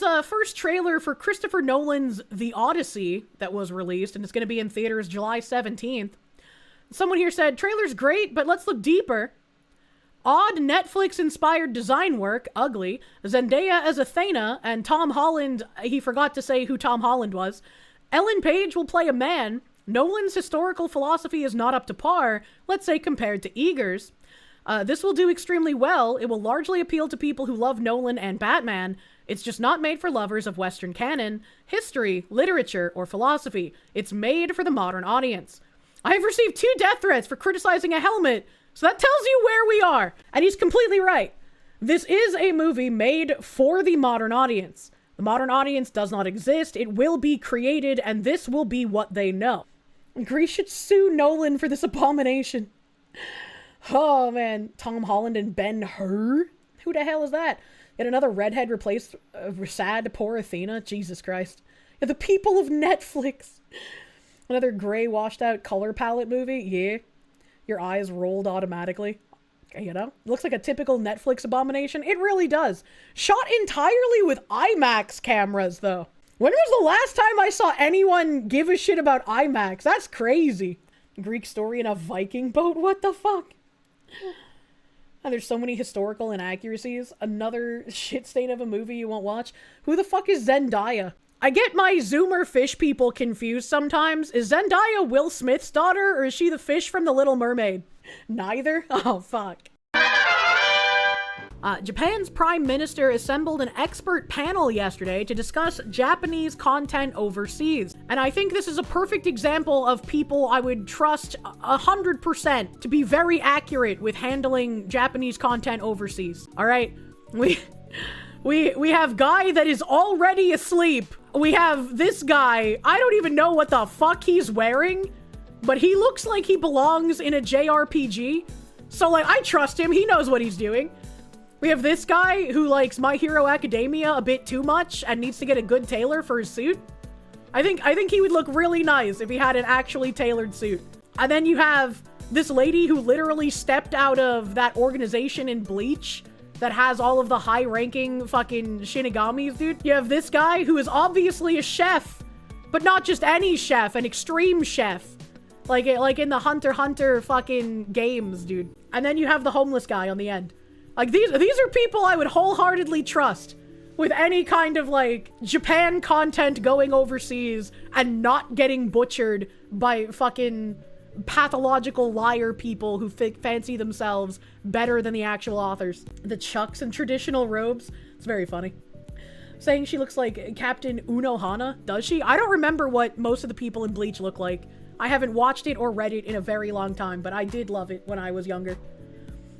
there's a first trailer for Christopher Nolan's The Odyssey that was released, and it's going to be in theaters July 17th. Someone here said, trailer's great, but let's look deeper. Odd Netflix-inspired design work, ugly. Zendaya as Athena, and Tom Holland, he forgot to say who Tom Holland was. Ellen Page will play a man. Nolan's historical philosophy is not up to par, let's say compared to Eager's. This will do extremely well. It will largely appeal to people who love Nolan and Batman. It's just not made for lovers of Western canon, history, literature, or philosophy. It's made for the modern audience. I have received 2 death threats for criticizing a helmet, so that tells you where we are. And he's completely right. This is a movie made for the modern audience. The modern audience does not exist. It will be created, and this will be what they know. Greece should sue Nolan for this abomination. Oh, man. Tom Holland and Ben-Hur? Who the hell is that? Yet another redhead replaced sad, poor Athena? Jesus Christ. Yeah, the people of Netflix. Another gray, washed-out color palette movie? Yeah. Your eyes rolled automatically. You know? Looks like a typical Netflix abomination. It really does. Shot entirely with IMAX cameras, though. When was the last time I saw anyone give a shit about IMAX? That's crazy. Greek story in a Viking boat? What the fuck? And there's so many historical inaccuracies. Another shit stain of a movie you won't watch. Who the fuck is Zendaya? I get my Zoomer fish people confused sometimes. Is Zendaya Will Smith's daughter, or is she the fish from The Little Mermaid? Neither? Oh, fuck. Japan's Prime Minister assembled an expert panel yesterday to discuss Japanese content overseas. And I think this is a perfect example of people I would trust 100% to be very accurate with handling Japanese content overseas. All right? We have guy that is already asleep. We have this guy. I don't even know what the fuck he's wearing, but he looks like he belongs in a JRPG. So, like, I trust him. He knows what he's doing. We have this guy who likes My Hero Academia a bit too much and needs to get a good tailor for his suit. I think he would look really nice if he had an actually tailored suit. And then you have this lady who literally stepped out of that organization in Bleach that has all of the high-ranking fucking Shinigamis, dude. You have this guy who is obviously a chef, but not just any chef, an extreme chef. Like in the Hunter x Hunter fucking games, dude. And then you have the homeless guy on the end. Like, these are people I would wholeheartedly trust with any kind of, like, Japan content going overseas and not getting butchered by fucking pathological liar people who fancy themselves better than the actual authors. The Chucks in traditional robes. It's very funny. Saying she looks like Captain Unohana. Does she? I don't remember what most of the people in Bleach look like. I haven't watched it or read it in a very long time, but I did love it when I was younger.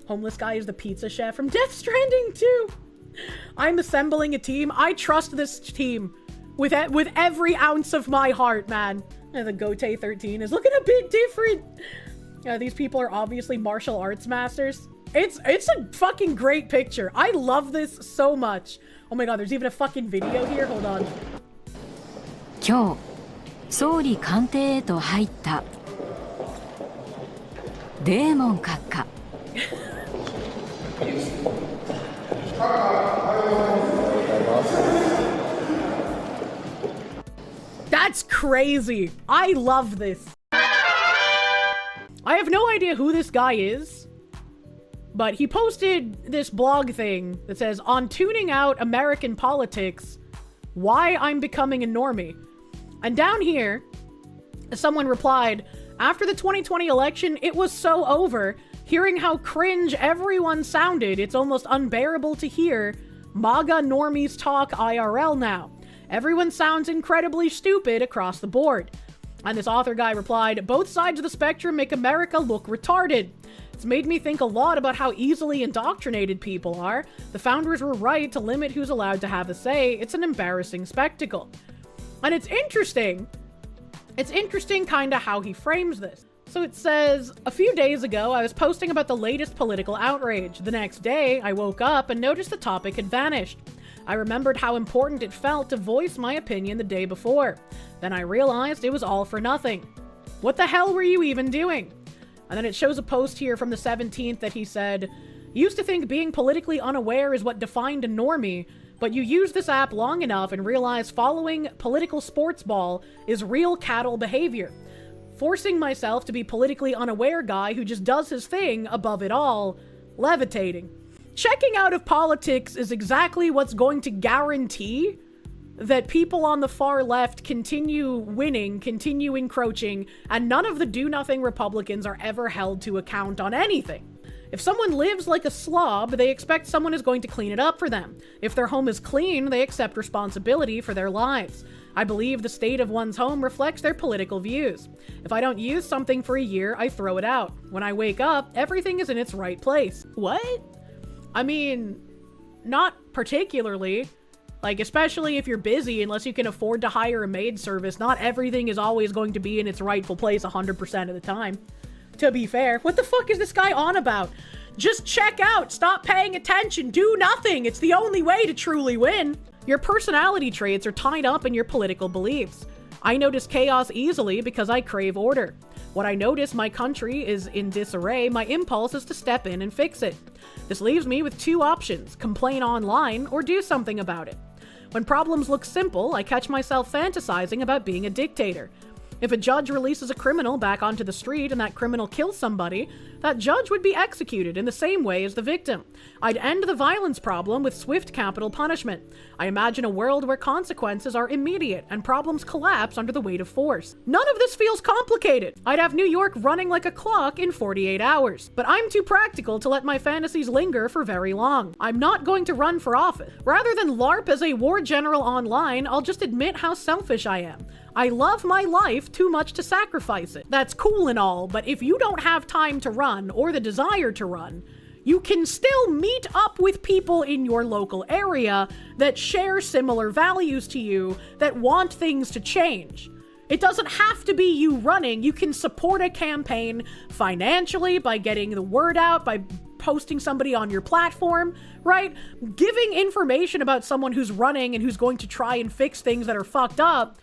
Homeless guy is the pizza chef from Death Stranding 2. I'm assembling a team. I trust this team with every ounce of my heart, man. And the Gote 13 is looking a bit different. These people are obviously martial arts masters. It's a fucking great picture. I love this so much. Oh my god, there's even a fucking video here. Hold on. 今日、総理官邸へと入ったデーモン閣下。That's crazy. I love this. I have no idea who this guy is, but he posted this blog thing that says, on tuning out American politics, why I'm becoming a normie. And down here, someone replied, after the 2020 election, it was so over. Hearing how cringe everyone sounded, it's almost unbearable to hear MAGA normies talk IRL now. Everyone sounds incredibly stupid across the board. And this author guy replied, both sides of the spectrum make America look retarded. It's made me think a lot about how easily indoctrinated people are. The founders were right to limit who's allowed to have a say. It's an embarrassing spectacle. And it's interesting. It's interesting kind of how he frames this. So it says, a few days ago, I was posting about the latest political outrage. The next day, I woke up and noticed the topic had vanished. I remembered how important it felt to voice my opinion the day before. Then I realized it was all for nothing. What the hell were you even doing? And then it shows a post here from the 17th that he said, used to think being politically unaware is what defined a normie, But you use this app long enough and realize following political sports ball is real cattle behavior. Forcing myself to be politically unaware guy who just does his thing above it all, levitating. Checking out of politics is exactly what's going to guarantee that people on the far left continue winning, continue encroaching, and none of the do-nothing Republicans are ever held to account on anything. If someone lives like a slob, they expect someone is going to clean it up for them. If their home is clean, they accept responsibility for their lives. I believe the state of one's home reflects their political views. If I don't use something for a year, I throw it out. When I wake up, everything is in its right place. What? I mean, not particularly. Like, especially if you're busy, unless you can afford to hire a maid service, not everything is always going to be in its rightful place 100% of the time. To be fair, what the fuck is this guy on about? Just check out, stop paying attention, do nothing. It's the only way to truly win. Your personality traits are tied up in your political beliefs. I notice chaos easily because I crave order. When I notice my country is in disarray, my impulse is to step in and fix it. This leaves me with two options: complain online or do something about it. When problems look simple, I catch myself fantasizing about being a dictator. If a judge releases a criminal back onto the street and that criminal kills somebody, that judge would be executed in the same way as the victim. I'd end the violence problem with swift capital punishment. I imagine a world where consequences are immediate and problems collapse under the weight of force. None of this feels complicated. I'd have New York running like a clock in 48 hours. But I'm too practical to let my fantasies linger for very long. I'm not going to run for office. Rather than LARP as a war general online, I'll just admit how selfish I am. I love my life too much to sacrifice it. That's cool and all, but if you don't have time to run or the desire to run, you can still meet up with people in your local area that share similar values to you, that want things to change. It doesn't have to be you running. You can support a campaign financially by getting the word out, by posting somebody on your platform, right? Giving information about someone who's running and who's going to try and fix things that are fucked up.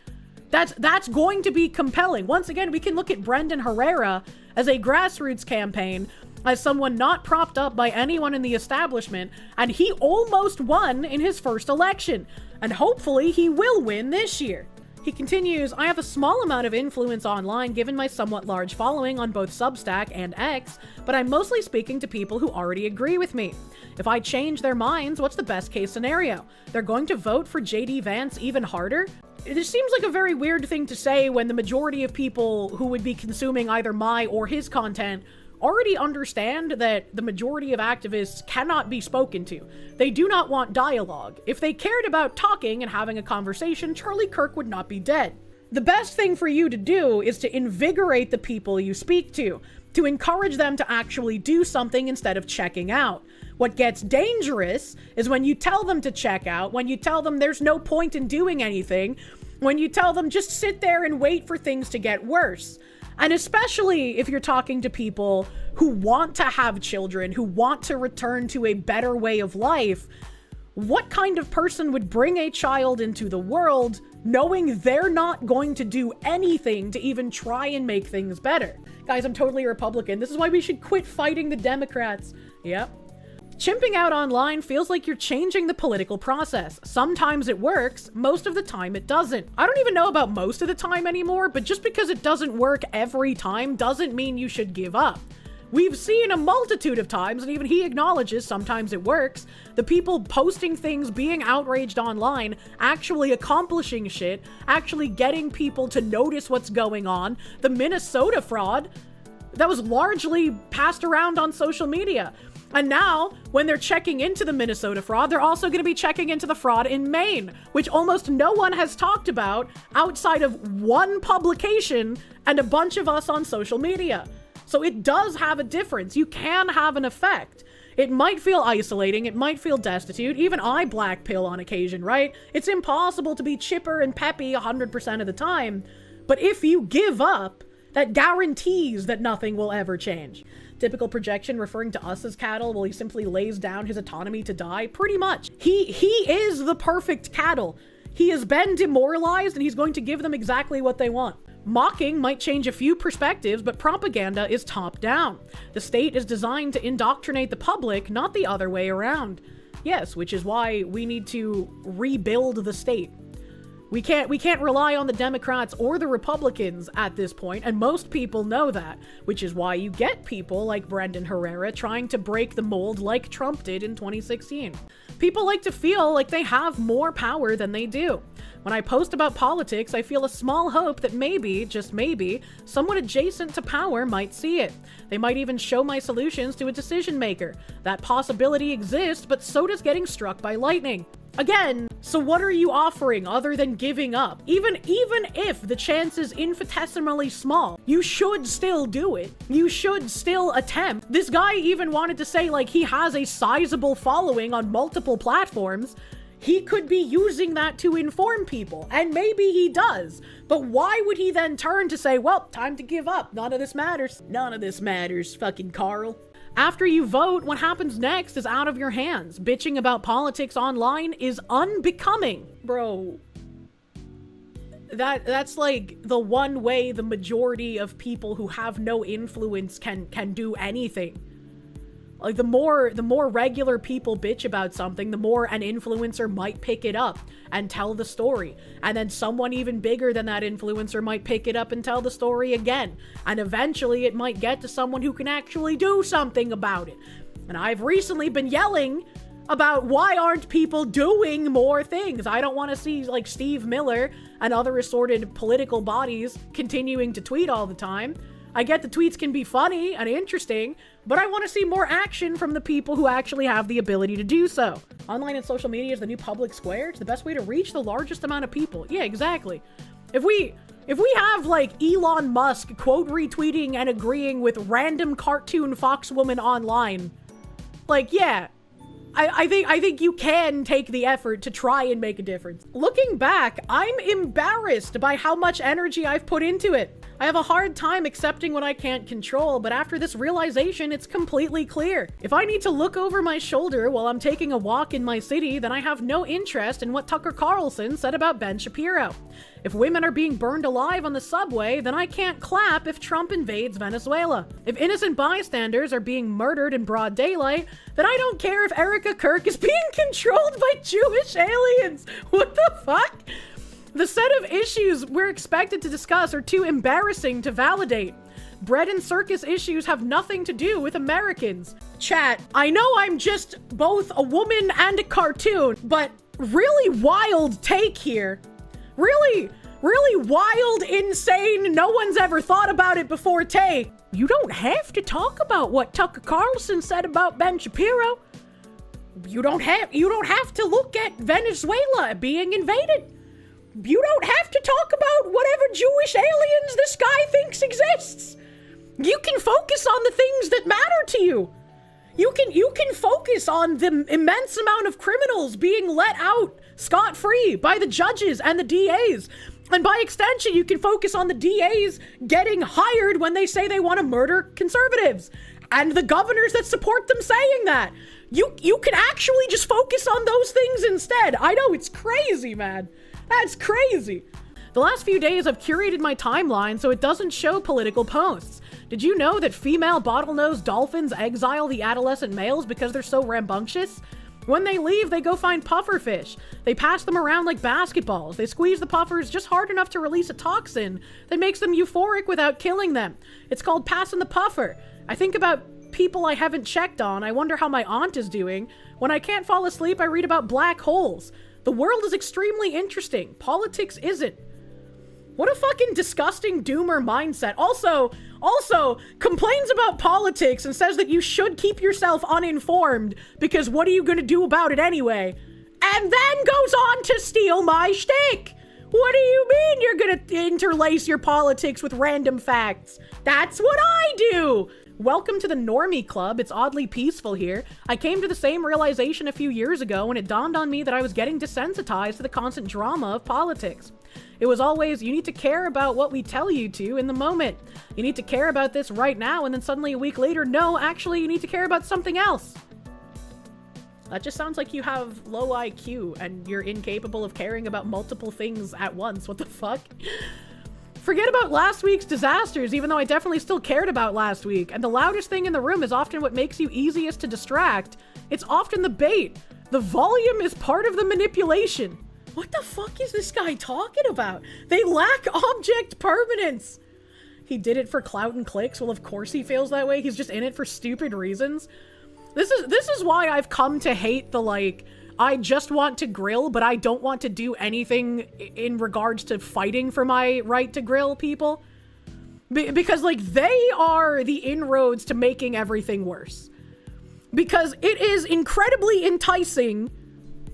That's going to be compelling. Once again, we can look at Brendan Herrera as a grassroots campaign, as someone not propped up by anyone in the establishment, and he almost won in his first election, and hopefully he will win this year. He continues, I have a small amount of influence online given my somewhat large following on both Substack and X, but I'm mostly speaking to people who already agree with me. If I change their minds, what's the best case scenario? They're going to vote for JD Vance even harder? It seems like a very weird thing to say when the majority of people who would be consuming either my or his content already understand that the majority of activists cannot be spoken to. They do not want dialogue. If they cared about talking and having a conversation, Charlie Kirk would not be dead. The best thing for you to do is to invigorate the people you speak to encourage them to actually do something instead of checking out. What gets dangerous is when you tell them to check out, when you tell them there's no point in doing anything, when you tell them just sit there and wait for things to get worse. And especially if you're talking to people who want to have children, who want to return to a better way of life, what kind of person would bring a child into the world knowing they're not going to do anything to even try and make things better? Guys, I'm totally a Republican. This is why we should quit fighting the Democrats. Yep. Chimping out online feels like you're changing the political process. Sometimes it works, most of the time it doesn't. I don't even know about most of the time anymore, but just because it doesn't work every time doesn't mean you should give up. We've seen a multitude of times, and even he acknowledges sometimes it works, the people posting things, being outraged online, actually accomplishing shit, actually getting people to notice what's going on. The Minnesota fraud, that was largely passed around on social media. And now, when they're checking into the Minnesota fraud, they're also going to be checking into the fraud in Maine, which almost no one has talked about outside of one publication and a bunch of us on social media. So it does have a difference. You can have an effect. It might feel isolating. It might feel destitute. Even I black pill on occasion, right? It's impossible to be chipper and peppy 100% of the time. But if you give up, that guarantees that nothing will ever change. Typical projection referring to us as cattle while he simply lays down his autonomy to die? Pretty much. He is the perfect cattle. He has been demoralized and he's going to give them exactly what they want. Mocking might change a few perspectives, but propaganda is top down. The state is designed to indoctrinate the public, not the other way around. Yes, which is why we need to rebuild the state. We can't rely on the Democrats or the Republicans at this point, and most people know that, which is why you get people like Brendan Herrera trying to break the mold like Trump did in 2016. People like to feel like they have more power than they do. When I post about politics, I feel a small hope that maybe, just maybe, someone adjacent to power might see it. They might even show my solutions to a decision maker. That possibility exists, but so does getting struck by lightning. Again, so what are you offering other than giving up? Even if the chance is infinitesimally small, you should still do it. You should still attempt. This guy even wanted to say like he has a sizable following on multiple platforms. He could be using that to inform people, and maybe he does. But why would he then turn to say, well, time to give up. None of this matters. None of this matters, fucking Carl. After you vote, what happens next is out of your hands. Bitching about politics online is unbecoming. Bro, that's like the one way the majority of people who have no influence can do anything. Like the more regular people bitch about something, the more an influencer might pick it up and tell the story. And then someone even bigger than that influencer might pick it up and tell the story again. And eventually it might get to someone who can actually do something about it. And I've recently been yelling about why aren't people doing more things? I don't want to see like Steve Miller and other assorted political bodies continuing to tweet all the time. I get the tweets can be funny and interesting, but I want to see more action from the people who actually have the ability to do so. Online and social media is the new public square. It's the best way to reach the largest amount of people. Yeah, exactly. If we have like Elon Musk quote retweeting and agreeing with random cartoon fox woman online, like, yeah, I think you can take the effort to try and make a difference. Looking back, I'm embarrassed by how much energy I've put into it. I have a hard time accepting what I can't control, but after this realization, it's completely clear. If I need to look over my shoulder while I'm taking a walk in my city, then I have no interest in what Tucker Carlson said about Ben Shapiro. If women are being burned alive on the subway, then I can't clap if Trump invades Venezuela. If innocent bystanders are being murdered in broad daylight, then I don't care if Erica Kirk is being controlled by Jewish aliens. What the fuck? The set of issues we're expected to discuss are too embarrassing to validate. Bread and circus issues have nothing to do with Americans. Chat, I know I'm just both a woman and a cartoon, but really wild take here. Really wild, insane, no one's ever thought about it before take. You don't have to talk about what Tucker Carlson said about Ben Shapiro. You don't have to look at Venezuela being invaded. You don't have to talk about whatever Jewish aliens this guy thinks exists. You can focus on the things that matter to you. You can focus on the immense amount of criminals being let out scot-free by the judges and the DAs. And by extension, you can focus on the DAs getting hired when they say they want to murder conservatives. And the governors that support them saying that. You can actually just focus on those things instead. I know, it's crazy, man. That's crazy. The last few days I've curated my timeline so it doesn't show political posts. Did you know that female bottlenose dolphins exile the adolescent males because they're so rambunctious? When they leave, they go find pufferfish. They pass them around like basketballs. They squeeze the puffers just hard enough to release a toxin that makes them euphoric without killing them. It's called passing the puffer. I think about people I haven't checked on. I wonder how my aunt is doing. When I can't fall asleep, I read about black holes. The world is extremely interesting. Politics isn't. What a fucking disgusting doomer mindset. Also complains about politics and says that you should keep yourself uninformed because what are you gonna do about it anyway? And then goes on to steal my shtick. What do you mean you're gonna interlace your politics with random facts? That's what I do. Welcome to the Normie Club. It's oddly peaceful here. I came to the same realization a few years ago when it dawned on me that I was getting desensitized to the constant drama of politics. It was always, you need to care about what we tell you to in the moment. You need to care about this right now, and then suddenly a week later, no, actually you need to care about something else. That just sounds like you have low IQ and you're incapable of caring about multiple things at once. What the fuck? Forget about last week's disasters, even though I definitely still cared about last week. And the loudest thing in the room is often what makes you easiest to distract. It's often the bait. The volume is part of the manipulation. What the fuck is this guy talking about? They lack object permanence. He did it for clout and clicks. Well, of course he feels that way. He's just in it for stupid reasons. This is why I've come to hate the, like, I just want to grill, but I don't want to do anything in regards to fighting for my right to grill people. Because, like, they are the inroads to making everything worse. Because it is incredibly enticing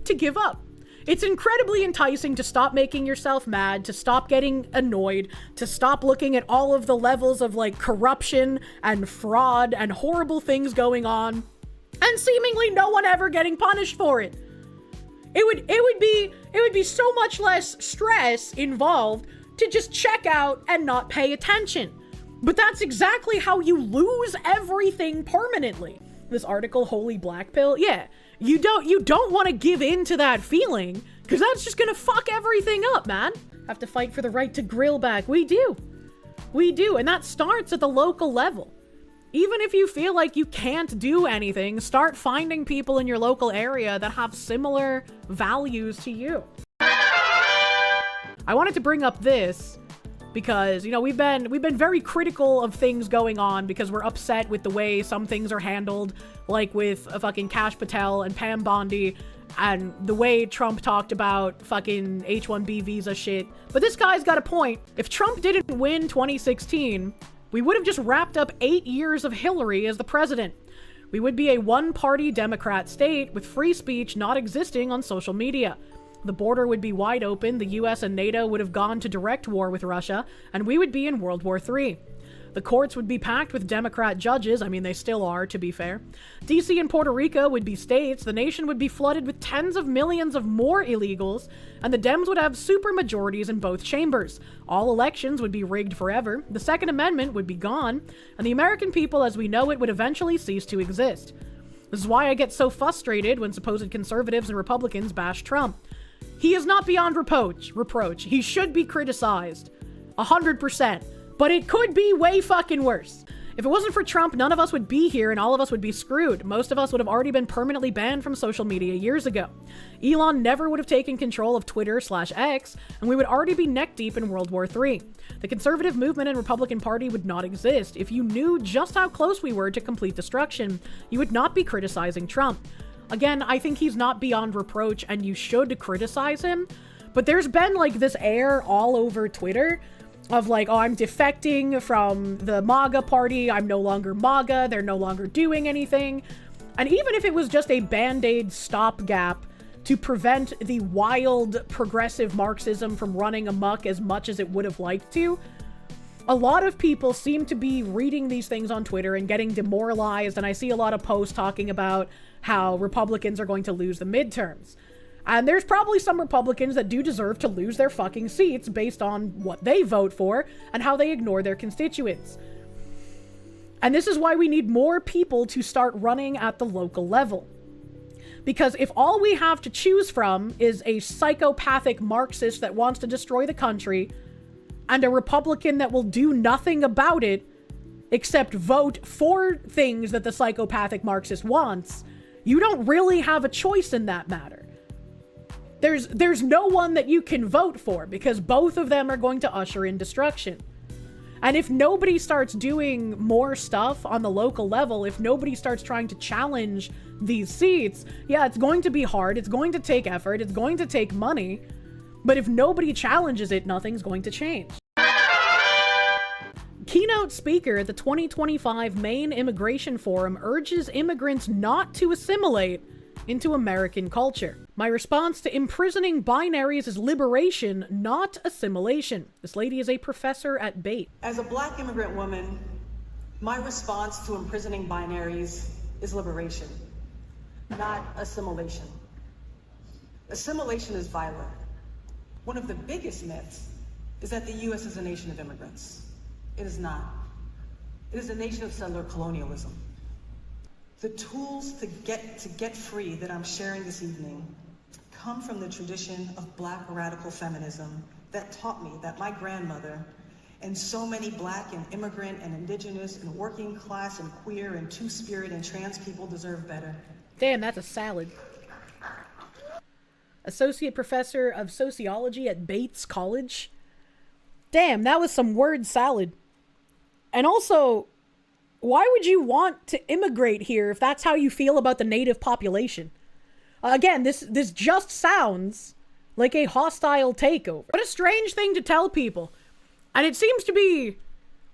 to give up. It's incredibly enticing to stop making yourself mad, to stop getting annoyed, to stop looking at all of the levels of, like, corruption and fraud and horrible things going on, and seemingly no one ever getting punished for it. It would be so much less stress involved to just check out and not pay attention. But that's exactly how you lose everything permanently. This article, Holy Black Pill, yeah, you don't want to give in to that feeling, because that's just gonna fuck everything up, man. Have to fight for the right to grill back. We do, and that starts at the local level. Even if you feel like you can't do anything, start finding people in your local area that have similar values to you. I wanted to bring up this because, you know, we've been very critical of things going on because we're upset with the way some things are handled, like with fucking Kash Patel and Pam Bondi, and the way Trump talked about fucking H-1B visa shit. But this guy's got a point. If Trump didn't win 2016, we would have just wrapped up 8 years of Hillary as the president. We would be a one-party Democrat state with free speech not existing on social media. The border would be wide open, the US and NATO would have gone to direct war with Russia, and we would be in World War III. The courts would be packed with Democrat judges, I mean they still are, to be fair. DC and Puerto Rico would be states, the nation would be flooded with tens of millions of more illegals, and the Dems would have super majorities in both chambers. All elections would be rigged forever, the Second Amendment would be gone, and the American people as we know it would eventually cease to exist. This is why I get so frustrated when supposed conservatives and Republicans bash Trump. He is not beyond reproach. He should be criticized. 100%. But it could be way fucking worse. If it wasn't for Trump, none of us would be here and all of us would be screwed. Most of us would have already been permanently banned from social media years ago. Elon never would have taken control of Twitter/X, and we would already be neck deep in World War III. The conservative movement and Republican Party would not exist. If you knew just how close we were to complete destruction, you would not be criticizing Trump. Again, I think he's not beyond reproach and you should criticize him, but there's been like this air all over Twitter of like, oh, I'm defecting from the MAGA party, I'm no longer MAGA, they're no longer doing anything. And even if it was just a band-aid stopgap to prevent the wild progressive Marxism from running amok as much as it would have liked to, a lot of people seem to be reading these things on Twitter and getting demoralized, and I see a lot of posts talking about how Republicans are going to lose the midterms. And there's probably some Republicans that do deserve to lose their fucking seats based on what they vote for and how they ignore their constituents. And this is why we need more people to start running at the local level. Because if all we have to choose from is a psychopathic Marxist that wants to destroy the country and a Republican that will do nothing about it except vote for things that the psychopathic Marxist wants, you don't really have a choice in that matter. There's no one that you can vote for because both of them are going to usher in destruction. And if nobody starts doing more stuff on the local level, if nobody starts trying to challenge these seats, yeah, it's going to be hard, it's going to take effort, it's going to take money, but if nobody challenges it, nothing's going to change. Keynote speaker at the 2025 Maine Immigration Forum urges immigrants not to assimilate into American culture. My response to imprisoning binaries is liberation, not assimilation. This lady is a professor at Bait. As a Black immigrant woman, my response to imprisoning binaries is liberation, not assimilation. Assimilation is violent. One of the biggest myths is that the U.S. is a nation of immigrants. It is not. It is a nation of settler colonialism. The tools to get free that I'm sharing this evening come from the tradition of Black radical feminism that taught me that my grandmother and so many Black and immigrant and indigenous and working class and queer and two-spirit and trans people deserve better. Damn, that's a salad. associate professor of sociology at Bates College. Damn, that was some word salad. And also, why would you want to immigrate here if that's how you feel about the native population? Again, this just sounds like a hostile takeover. What a strange thing to tell people. And it seems to be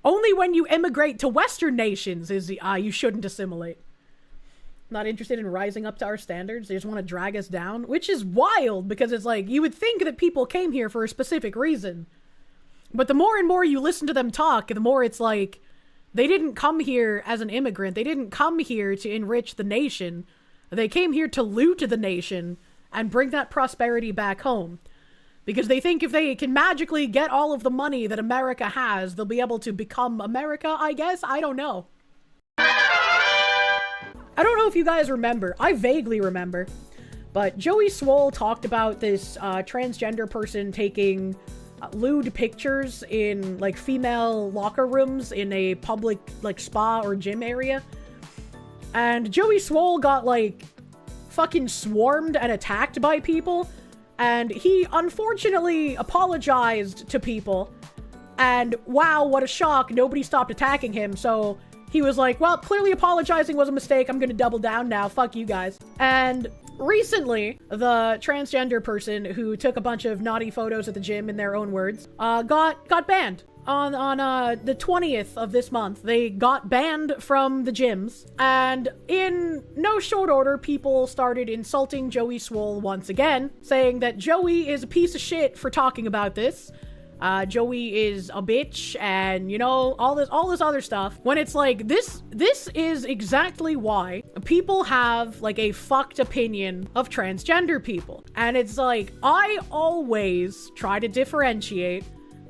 only when you immigrate to Western nations is you shouldn't assimilate. Not interested in rising up to our standards. They just want to drag us down, which is wild because it's like, you would think that people came here for a specific reason. But the more and more you listen to them talk, the more it's like, they didn't come here as an immigrant. They didn't come here to enrich the nation. They came here to loot the nation and bring that prosperity back home. Because they think if they can magically get all of the money that America has, they'll be able to become America, I guess? I don't know. I don't know if you guys remember. I vaguely remember. But Joey Swoll talked about this transgender person taking lewd pictures in like female locker rooms in a public like spa or gym area. And Joey Swoll got like fucking swarmed and attacked by people. And he unfortunately apologized to people. And wow, what a shock. Nobody stopped attacking him. So he was like, well, clearly apologizing was a mistake. I'm gonna double down now. Fuck you guys. And recently, the transgender person who took a bunch of naughty photos at the gym, in their own words, got banned. On the 20th of this month, they got banned from the gyms. And in no short order, people started insulting Joey Swoll once again, saying that Joey is a piece of shit for talking about this. Joey is a bitch, and, you know, all this other stuff. When it's like, this is exactly why people have, like, a fucked opinion of transgender people. And it's like, I always try to differentiate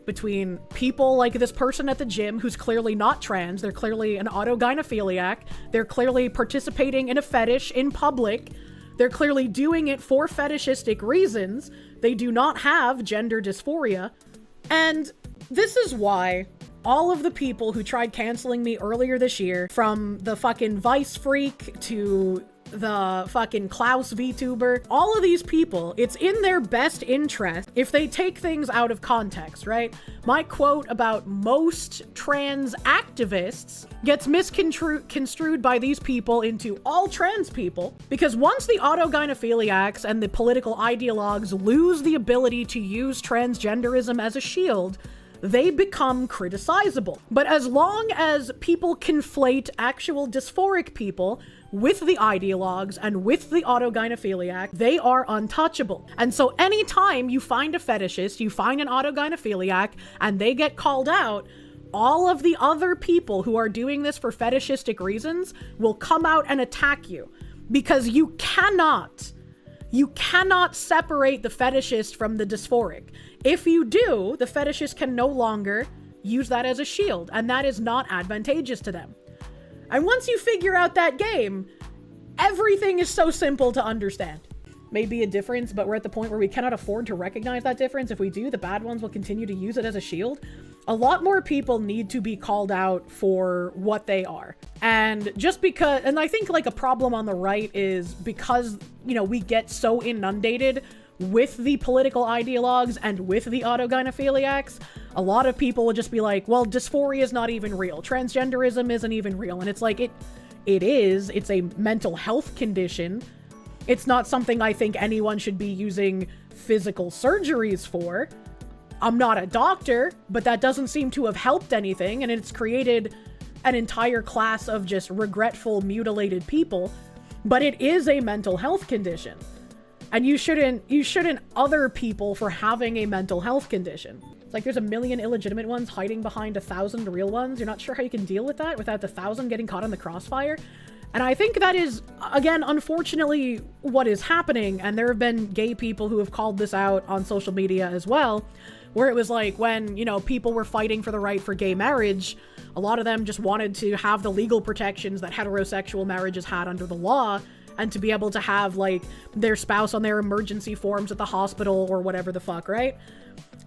between people like this person at the gym who's clearly not trans. They're clearly an autogynephiliac. They're clearly participating in a fetish in public. They're clearly doing it for fetishistic reasons. They do not have gender dysphoria. And this is why all of the people who tried canceling me earlier this year, from the fucking Vice Freak to the fucking Klaus VTuber, all of these people, it's in their best interest if they take things out of context, right? My quote about most trans activists gets misconstrued by these people into all trans people, because once the autogynephiliacs and the political ideologues lose the ability to use transgenderism as a shield, they become criticizable. But as long as people conflate actual dysphoric people with the ideologues and with the autogynephiliac, they are untouchable. And so anytime you find a fetishist, you find an autogynephiliac, and they get called out, all of the other people who are doing this for fetishistic reasons will come out and attack you. Because you cannot separate the fetishist from the dysphoric. If you do, the fetishist can no longer use that as a shield, and that is not advantageous to them. And once you figure out that game, everything is so simple to understand. Maybe a difference, but we're at the point where we cannot afford to recognize that difference. If we do, the bad ones will continue to use it as a shield. A lot more people need to be called out for what they are. And just because, and I think like a problem on the right is because, you know, we get so inundated with the political ideologues and with the autogynephiliacs, a lot of people will just be like, well, dysphoria is not even real. Transgenderism isn't even real. And it's like, it is. It's a mental health condition. It's not something I think anyone should be using physical surgeries for. I'm not a doctor, but that doesn't seem to have helped anything. And it's created an entire class of just regretful, mutilated people. But it is a mental health condition. And you shouldn't other people for having a mental health condition. It's like there's a million illegitimate ones hiding behind 1,000 real ones. You're not sure how you can deal with that without the 1,000 getting caught in the crossfire. And I think that is, again, unfortunately, what is happening. And there have been gay people who have called this out on social media as well, where it was like when, you know, people were fighting for the right for gay marriage, a lot of them just wanted to have the legal protections that heterosexual marriages had under the law, and to be able to have, like, their spouse on their emergency forms at the hospital or whatever the fuck, right?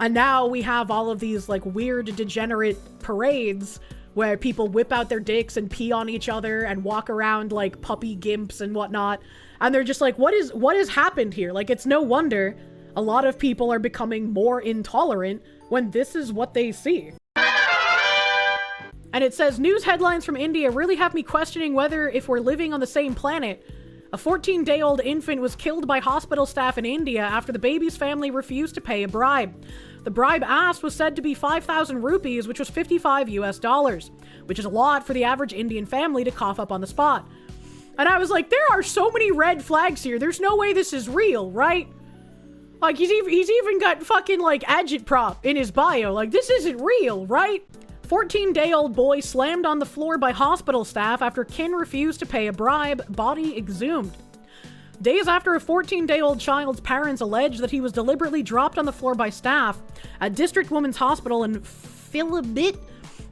And now we have all of these, like, weird, degenerate parades where people whip out their dicks and pee on each other and walk around like puppy gimps and whatnot. And they're just like, what has happened here? Like, it's no wonder a lot of people are becoming more intolerant when this is what they see. And it says, news headlines from India really have me questioning whether if we're living on the same planet. A 14-day-old infant was killed by hospital staff in India after the baby's family refused to pay a bribe. The bribe asked was said to be 5,000 rupees, which was $55, which is a lot for the average Indian family to cough up on the spot. And I was like, there are so many red flags here. There's no way this is real, right? Like, he's even got fucking, like, agitprop in his bio. Like, this isn't real, right? 14-day-old boy slammed on the floor by hospital staff after kin refused to pay a bribe, body exhumed. Days after a 14-day-old child's parents alleged that he was deliberately dropped on the floor by staff at District Women's Hospital in Philibit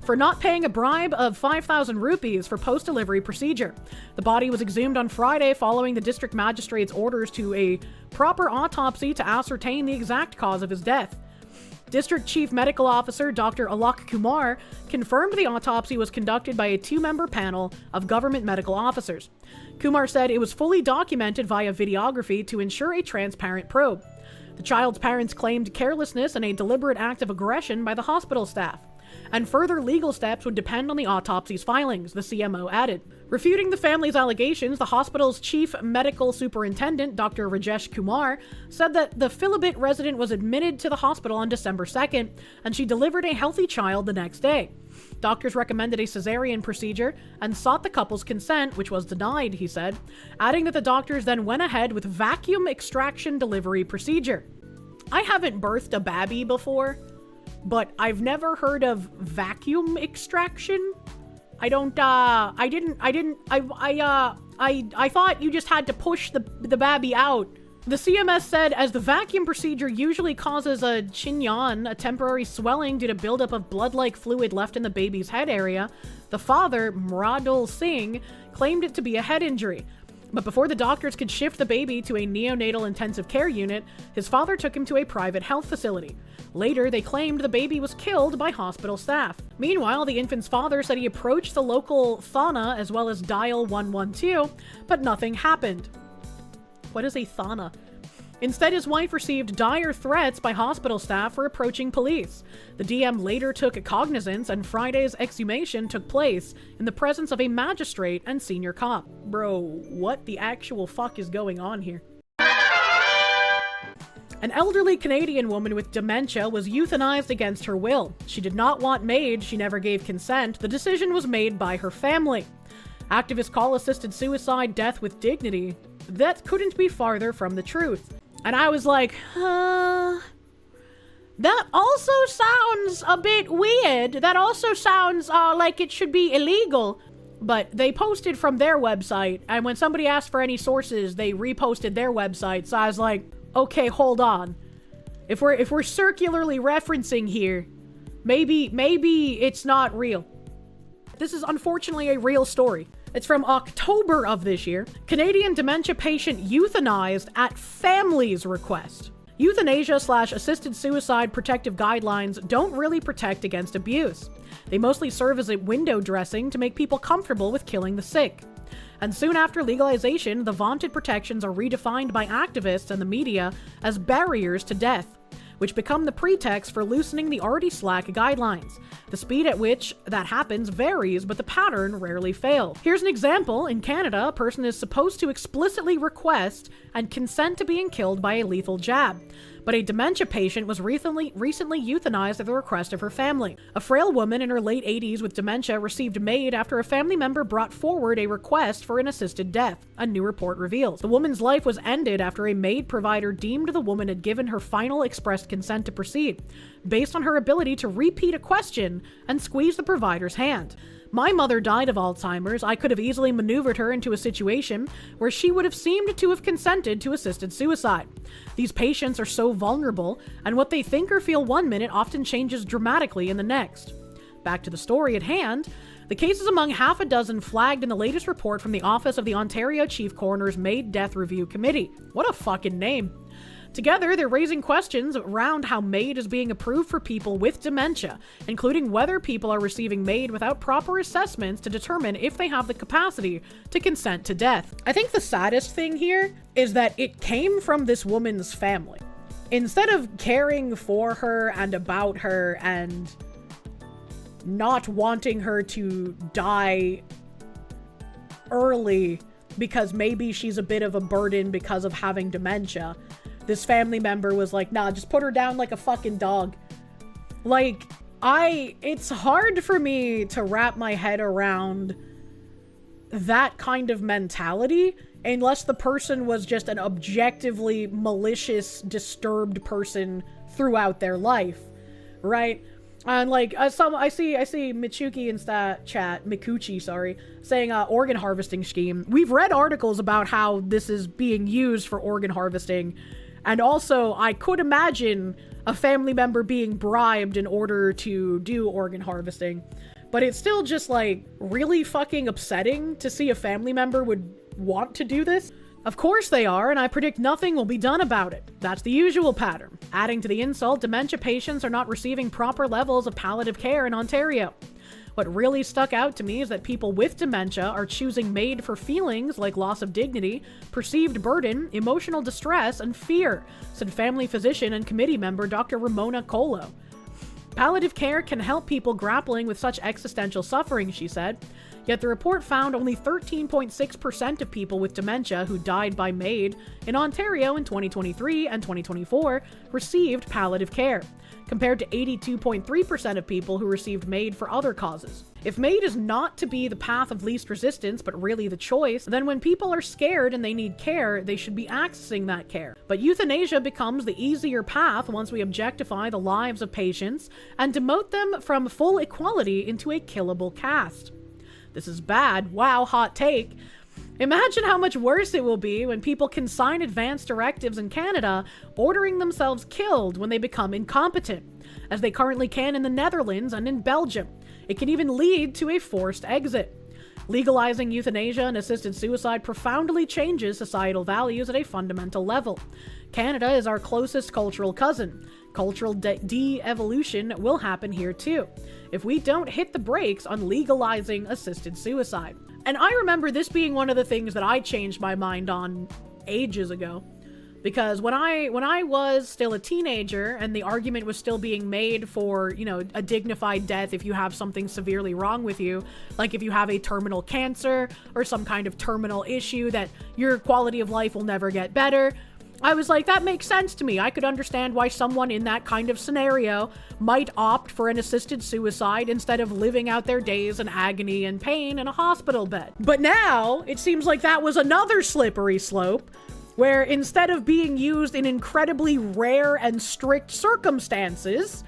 for not paying a bribe of 5,000 rupees for post-delivery procedure. The body was exhumed on Friday following the district magistrate's orders to a proper autopsy to ascertain the exact cause of his death. District Chief Medical Officer Dr. Alok Kumar confirmed the autopsy was conducted by a 2-member panel of government medical officers. Kumar said it was fully documented via videography to ensure a transparent probe. The child's parents claimed carelessness and a deliberate act of aggression by the hospital staff, and further legal steps would depend on the autopsy's findings, the CMO added. Refuting the family's allegations, the hospital's chief medical superintendent, Dr. Rajesh Kumar, said that the Philibit resident was admitted to the hospital on December 2nd, and she delivered a healthy child the next day. Doctors recommended a cesarean procedure and sought the couple's consent, which was denied, he said, adding that the doctors then went ahead with vacuum extraction delivery procedure. I haven't birthed a babby before, but I've never heard of vacuum extraction. I thought you just had to push the babby out. The CMS said as the vacuum procedure usually causes a chinyan, a temporary swelling due to buildup of blood-like fluid left in the baby's head area, the father, Mradul Singh, claimed it to be a head injury. But before the doctors could shift the baby to a neonatal intensive care unit, his father took him to a private health facility. Later, they claimed the baby was killed by hospital staff. Meanwhile, the infant's father said he approached the local Thana as well as dial 112, but nothing happened. What is a Thana? Instead, his wife received dire threats by hospital staff for approaching police. The DM later took cognizance, and Friday's exhumation took place in the presence of a magistrate and senior cop. Bro, what the actual fuck is going on here? An elderly Canadian woman with dementia was euthanized against her will. She did not want MAID, she never gave consent. The decision was made by her family. Activists call assisted suicide death with dignity. That couldn't be farther from the truth. And I was like, that also sounds a bit weird. That also sounds like it should be illegal. But they posted from their website, and when somebody asked for any sources, they reposted their website. So I was like, okay, hold on. If we're circularly referencing here, maybe it's not real. This is unfortunately a real story. It's from October of this year. Canadian dementia patient euthanized at family's request. Euthanasia/assisted suicide protective guidelines don't really protect against abuse. They mostly serve as a window dressing to make people comfortable with killing the sick. And soon after legalization, the vaunted protections are redefined by activists and the media as barriers to death, which become the pretext for loosening the already slack guidelines. The speed at which that happens varies, but the pattern rarely fails. Here's an example. In Canada, a person is supposed to explicitly request and consent to being killed by a lethal jab. But a dementia patient was recently euthanized at the request of her family. A frail woman in her late 80s with dementia received MAID after a family member brought forward a request for an assisted death, a new report reveals. The woman's life was ended after a MAID provider deemed the woman had given her final expressed consent to proceed, based on her ability to repeat a question and squeeze the provider's hand. My mother died of Alzheimer's. I could have easily maneuvered her into a situation where she would have seemed to have consented to assisted suicide. These patients are so vulnerable, and what they think or feel one minute often changes dramatically in the next. Back to the story at hand. The cases among half a dozen flagged in the latest report from the Office of the Ontario Chief Coroner's MAID Death Review Committee. What a fucking name. Together, they're raising questions around how MAID is being approved for people with dementia, including whether people are receiving MAID without proper assessments to determine if they have the capacity to consent to death. I think the saddest thing here is that it came from this woman's family. Instead of caring for her and about her and not wanting her to die early because maybe she's a bit of a burden because of having dementia, this family member was like, nah, just put her down like a fucking dog. Like, it's hard for me to wrap my head around that kind of mentality unless the person was just an objectively malicious, disturbed person throughout their life, right? And like, I see Michuki in that chat, Mikuchi, sorry, saying organ harvesting scheme. We've read articles about how this is being used for organ harvesting. And also, I could imagine a family member being bribed in order to do organ harvesting. But it's still just, like, really fucking upsetting to see a family member would want to do this. Of course they are, and I predict nothing will be done about it. That's the usual pattern. Adding to the insult, dementia patients are not receiving proper levels of palliative care in Ontario. What really stuck out to me is that people with dementia are choosing MAID for feelings like loss of dignity, perceived burden, emotional distress, and fear, said family physician and committee member Dr. Ramona Colo. Palliative care can help people grappling with such existential suffering, she said. Yet the report found only 13.6% of people with dementia who died by MAID in Ontario in 2023 and 2024 received palliative care, compared to 82.3% of people who received MAID for other causes. If MAID is not to be the path of least resistance, but really the choice, then when people are scared and they need care, they should be accessing that care. But euthanasia becomes the easier path once we objectify the lives of patients and demote them from full equality into a killable caste. This is bad. Wow, hot take. Imagine how much worse it will be when people can sign advance directives in Canada ordering themselves killed when they become incompetent, as they currently can in the Netherlands and in Belgium. It can even lead to a forced exit. Legalizing euthanasia and assisted suicide profoundly changes societal values at a fundamental level. Canada is our closest cultural cousin. Cultural de-evolution will happen here too, if we don't hit the brakes on legalizing assisted suicide. And I remember this being one of the things that I changed my mind on ages ago. Because when I was still a teenager and the argument was still being made for, you know, a dignified death if you have something severely wrong with you, like if you have a terminal cancer or some kind of terminal issue that your quality of life will never get better, I was like, that makes sense to me. I could understand why someone in that kind of scenario might opt for an assisted suicide instead of living out their days in agony and pain in a hospital bed. But now it seems like that was another slippery slope, where instead of being used in incredibly rare and strict circumstances,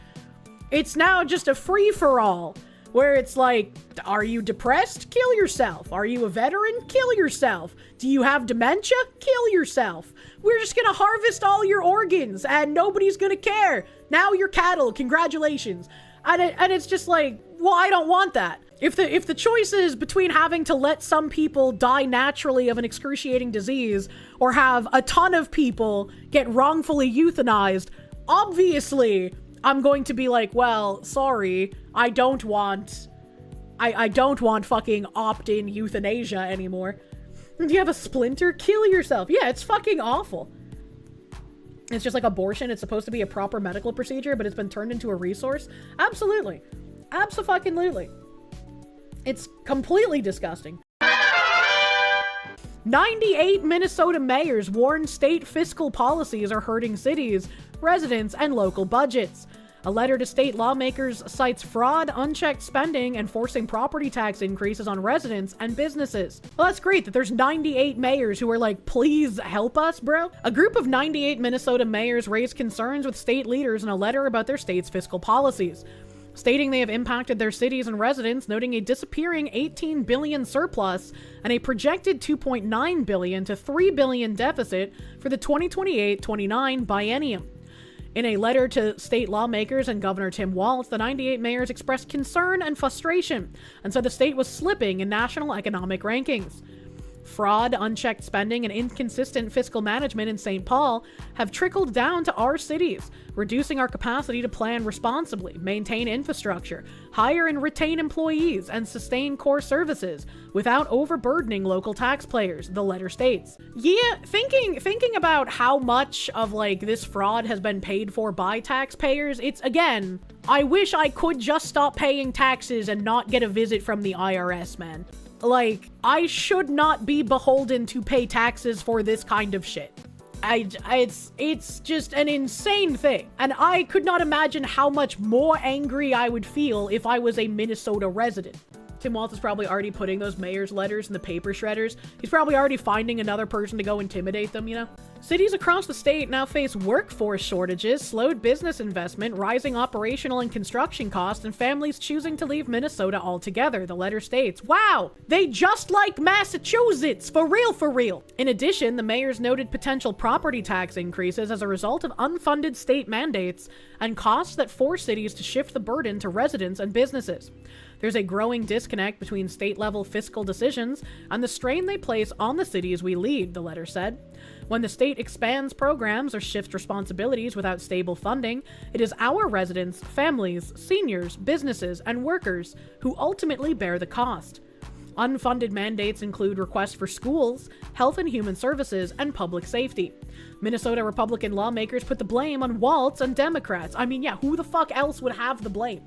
it's now just a free-for-all, where it's like, are you depressed? Kill yourself. Are you a veteran? Kill yourself. Do you have dementia? Kill yourself. We're just gonna harvest all your organs and nobody's gonna care. Now you're cattle. Congratulations. And it's just like, well, I don't want that. If the choice is between having to let some people die naturally of an excruciating disease or have a ton of people get wrongfully euthanized, obviously I'm going to be like, well, sorry, I don't want fucking opt-in euthanasia anymore. Do you have a splinter? Kill yourself. Yeah, it's fucking awful. It's just like abortion. It's supposed to be a proper medical procedure, but it's been turned into a resource. Absolutely. Abso-fucking-lutely. It's completely disgusting. 98 Minnesota mayors warn state fiscal policies are hurting cities, residents, and local budgets. A letter to state lawmakers cites fraud, unchecked spending, and forcing property tax increases on residents and businesses. Well, that's great that there's 98 mayors who are like, please help us, bro. A group of 98 Minnesota mayors raised concerns with state leaders in a letter about their state's fiscal policies, stating they have impacted their cities and residents, noting a disappearing $18 billion surplus and a projected $2.9 billion to $3 billion deficit for the 2028-29 biennium. In a letter to state lawmakers and Governor Tim Walz, the 98 mayors expressed concern and frustration and said the state was slipping in national economic rankings. Fraud, unchecked spending, and inconsistent fiscal management in St. Paul have trickled down to our cities, reducing our capacity to plan responsibly, maintain infrastructure, hire and retain employees, and sustain core services without overburdening local taxpayers, the letter states. Yeah, thinking about how much of like this fraud has been paid for by taxpayers, it's again, I wish I could just stop paying taxes and not get a visit from the IRS, man. Like, I should not be beholden to pay taxes for this kind of shit. It's just an insane thing. And I could not imagine how much more angry I would feel if I was a Minnesota resident. Tim Walz is probably already putting those mayor's letters in the paper shredders. He's probably already finding another person to go intimidate them, you know? Cities across the state now face workforce shortages, slowed business investment, rising operational and construction costs, and families choosing to leave Minnesota altogether, the letter states. Wow! They just like Massachusetts! For real, for real! In addition, the mayors noted potential property tax increases as a result of unfunded state mandates and costs that force cities to shift the burden to residents and businesses. There's a growing disconnect between state-level fiscal decisions and the strain they place on the cities we lead, the letter said. When the state expands programs or shifts responsibilities without stable funding, it is our residents, families, seniors, businesses, and workers who ultimately bear the cost. Unfunded mandates include requests for schools, health and human services, and public safety. Minnesota Republican lawmakers put the blame on Walz and Democrats. I mean, yeah, who the fuck else would have the blame?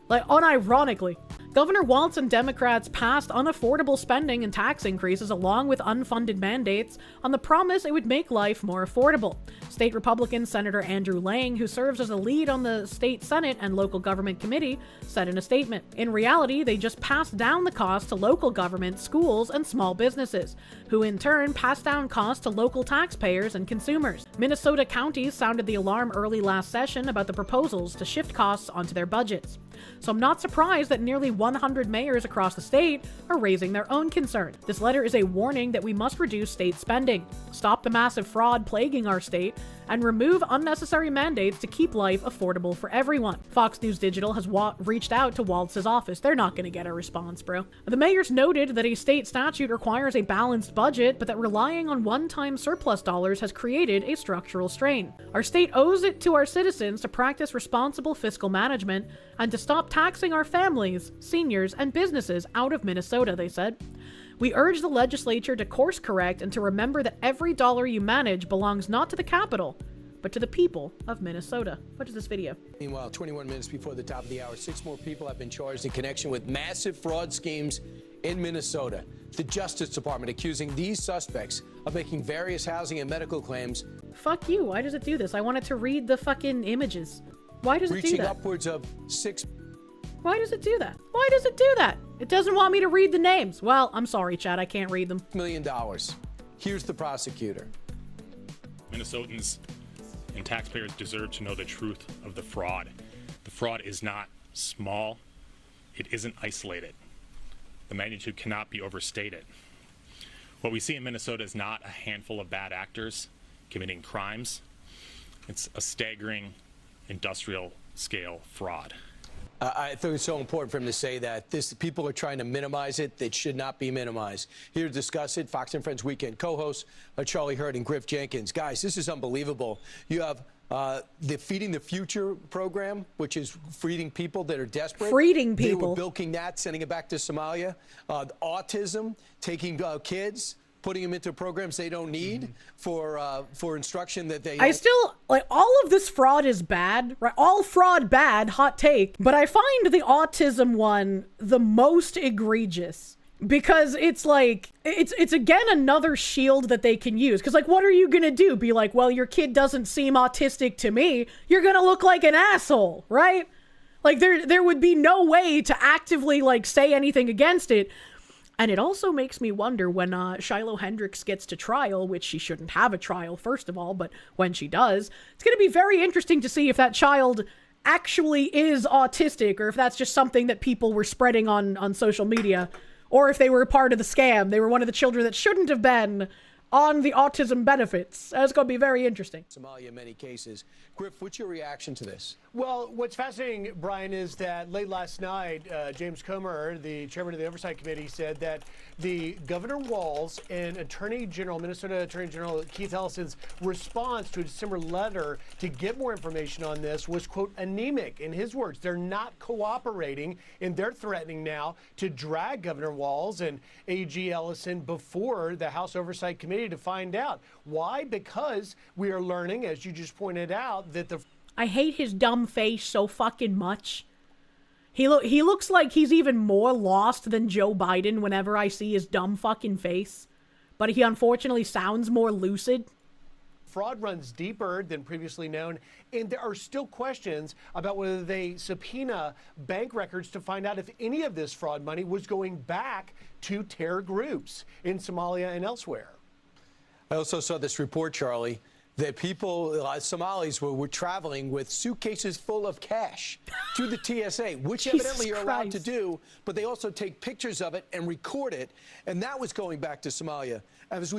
Like, unironically, Governor Walz and Democrats passed unaffordable spending and tax increases along with unfunded mandates on the promise it would make life more affordable. State Republican Senator Andrew Lang, who serves as a lead on the state Senate and local government committee, said in a statement, "In reality, they just passed down the cost to local government, schools, and small businesses, who in turn passed down costs to local taxpayers and consumers." Minnesota counties sounded the alarm early last session about the proposals to shift costs onto their budgets. So I'm not surprised that nearly 100 mayors across the state are raising their own concern. This letter is a warning that we must reduce state spending, stop the massive fraud plaguing our state, and remove unnecessary mandates to keep life affordable for everyone. Fox News Digital has reached out to Walz's office. They're not going to get a response, bro. The mayors noted that a state statute requires a balanced budget, but that relying on one-time surplus dollars has created a structural strain. Our state owes it to our citizens to practice responsible fiscal management and to stop taxing our families, seniors, and businesses out of Minnesota, they said. We urge the legislature to course correct and to remember that every dollar you manage belongs not to the capital, but to the people of Minnesota. Watch this video. Meanwhile, 21 minutes before the top of the hour, 6 more people have been charged in connection with massive fraud schemes in Minnesota. The Justice Department accusing these suspects of making various housing and medical claims. Fuck you. Why does it do this? I wanted to read the fucking images. Why does it do that? Reaching upwards of 6. Why does it do that? Why does it do that? It doesn't want me to read the names. Well, I'm sorry, Chad. I can't read them. $1 million. Here's the prosecutor. Minnesotans and taxpayers deserve to know the truth of the fraud. The fraud is not small. It isn't isolated. The magnitude cannot be overstated. What we see in Minnesota is not a handful of bad actors committing crimes. It's a staggering industrial scale fraud. I think it's so important for him to say that people are trying to minimize it. That should not be minimized. Here to discuss it, Fox and Friends Weekend co-hosts Charlie Hurd and Griff Jenkins. Guys, this is unbelievable. You have the Feeding the Future program, which is feeding people that are desperate. Feeding people. They were bilking that, sending it back to Somalia. Autism, taking kids, putting them into programs they don't need for instruction that they. I still like all of this fraud is bad, right? All fraud bad, hot take. But I find the autism one the most egregious because it's like it's again another shield that they can use. Because like, what are you gonna do? Be like, well, your kid doesn't seem autistic to me. You're gonna look like an asshole, right? Like there would be no way to actively like say anything against it. And it also makes me wonder when Shiloh Hendricks gets to trial, which she shouldn't have a trial, first of all, but when she does, it's going to be very interesting to see if that child actually is autistic or if that's just something that people were spreading on social media, or if they were a part of the scam. They were one of the children that shouldn't have been on the autism benefits. It's going to be very interesting. Somalia in many cases. Griff, what's your reaction to this? Well, what's fascinating, Brian, is that late last night, James Comer, the chairman of the Oversight Committee, said that the Governor Walz and Minnesota Attorney General Keith Ellison's response to a December letter to get more information on this was, quote, anemic. In his words, they're not cooperating, and they're threatening now to drag Governor Walz and AG Ellison before the House Oversight Committee to find out. Why? Because we are learning, as you just pointed out, that the I hate his dumb face so fucking much. He looks like he's even more lost than Joe Biden whenever I see his dumb fucking face. But he unfortunately sounds more lucid. fraud runs deeper than previously known, and there are still questions about whether they subpoena bank records to find out if any of this fraud money was going back to terror groups in Somalia and elsewhere. I also saw this report, Charlie, that people, Somalis, were traveling with suitcases full of cash to the TSA, which evidently you're allowed to do, but they also take pictures of it and record it, and that was going back to Somalia. As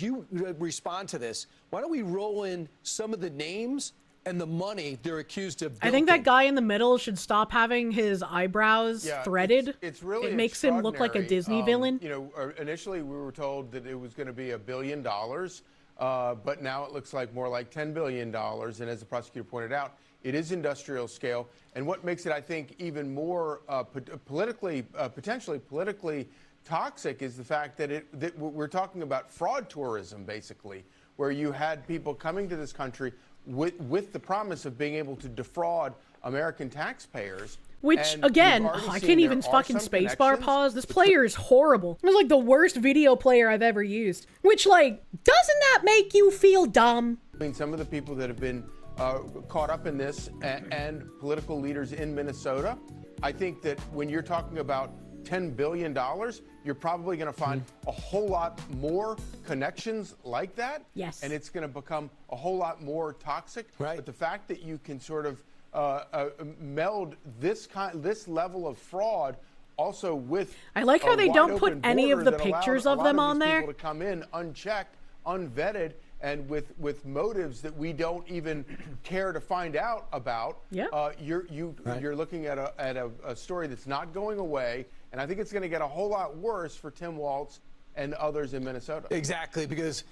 you respond to this, why don't we roll in some of the names and the money they're accused of bilking? I think that guy in the middle should stop having his eyebrows threaded. It's really it makes him look like a Disney villain. You know, initially we were told that it was going to be $1 billion. But now it looks like more like $10 billion. And as the prosecutor pointed out, it is industrial scale. And what makes it, I think, even more potentially politically toxic is the fact that we're talking about fraud tourism, basically, where you had people coming to this country with the promise of being able to defraud American taxpayers. Which, again, I can't even fucking spacebar pause. This player is horrible. It's like the worst video player I've ever used. Which, like, doesn't that make you feel dumb? I mean, some of the people that have been caught up in this and political leaders in Minnesota, I think that when you're talking about $10 billion, you're probably going to find a whole lot more connections like that. Yes. And it's going to become a whole lot more toxic. Right. But the fact that you can sort of meld this level of fraud also with I like how they don't put any of the pictures of them on there. People to come in unchecked, unvetted, and with motives that we don't even care to find out about. Yeah. You're looking at a story that's not going away, and I think it's going to get a whole lot worse for Tim Walz and others in Minnesota. Exactly, because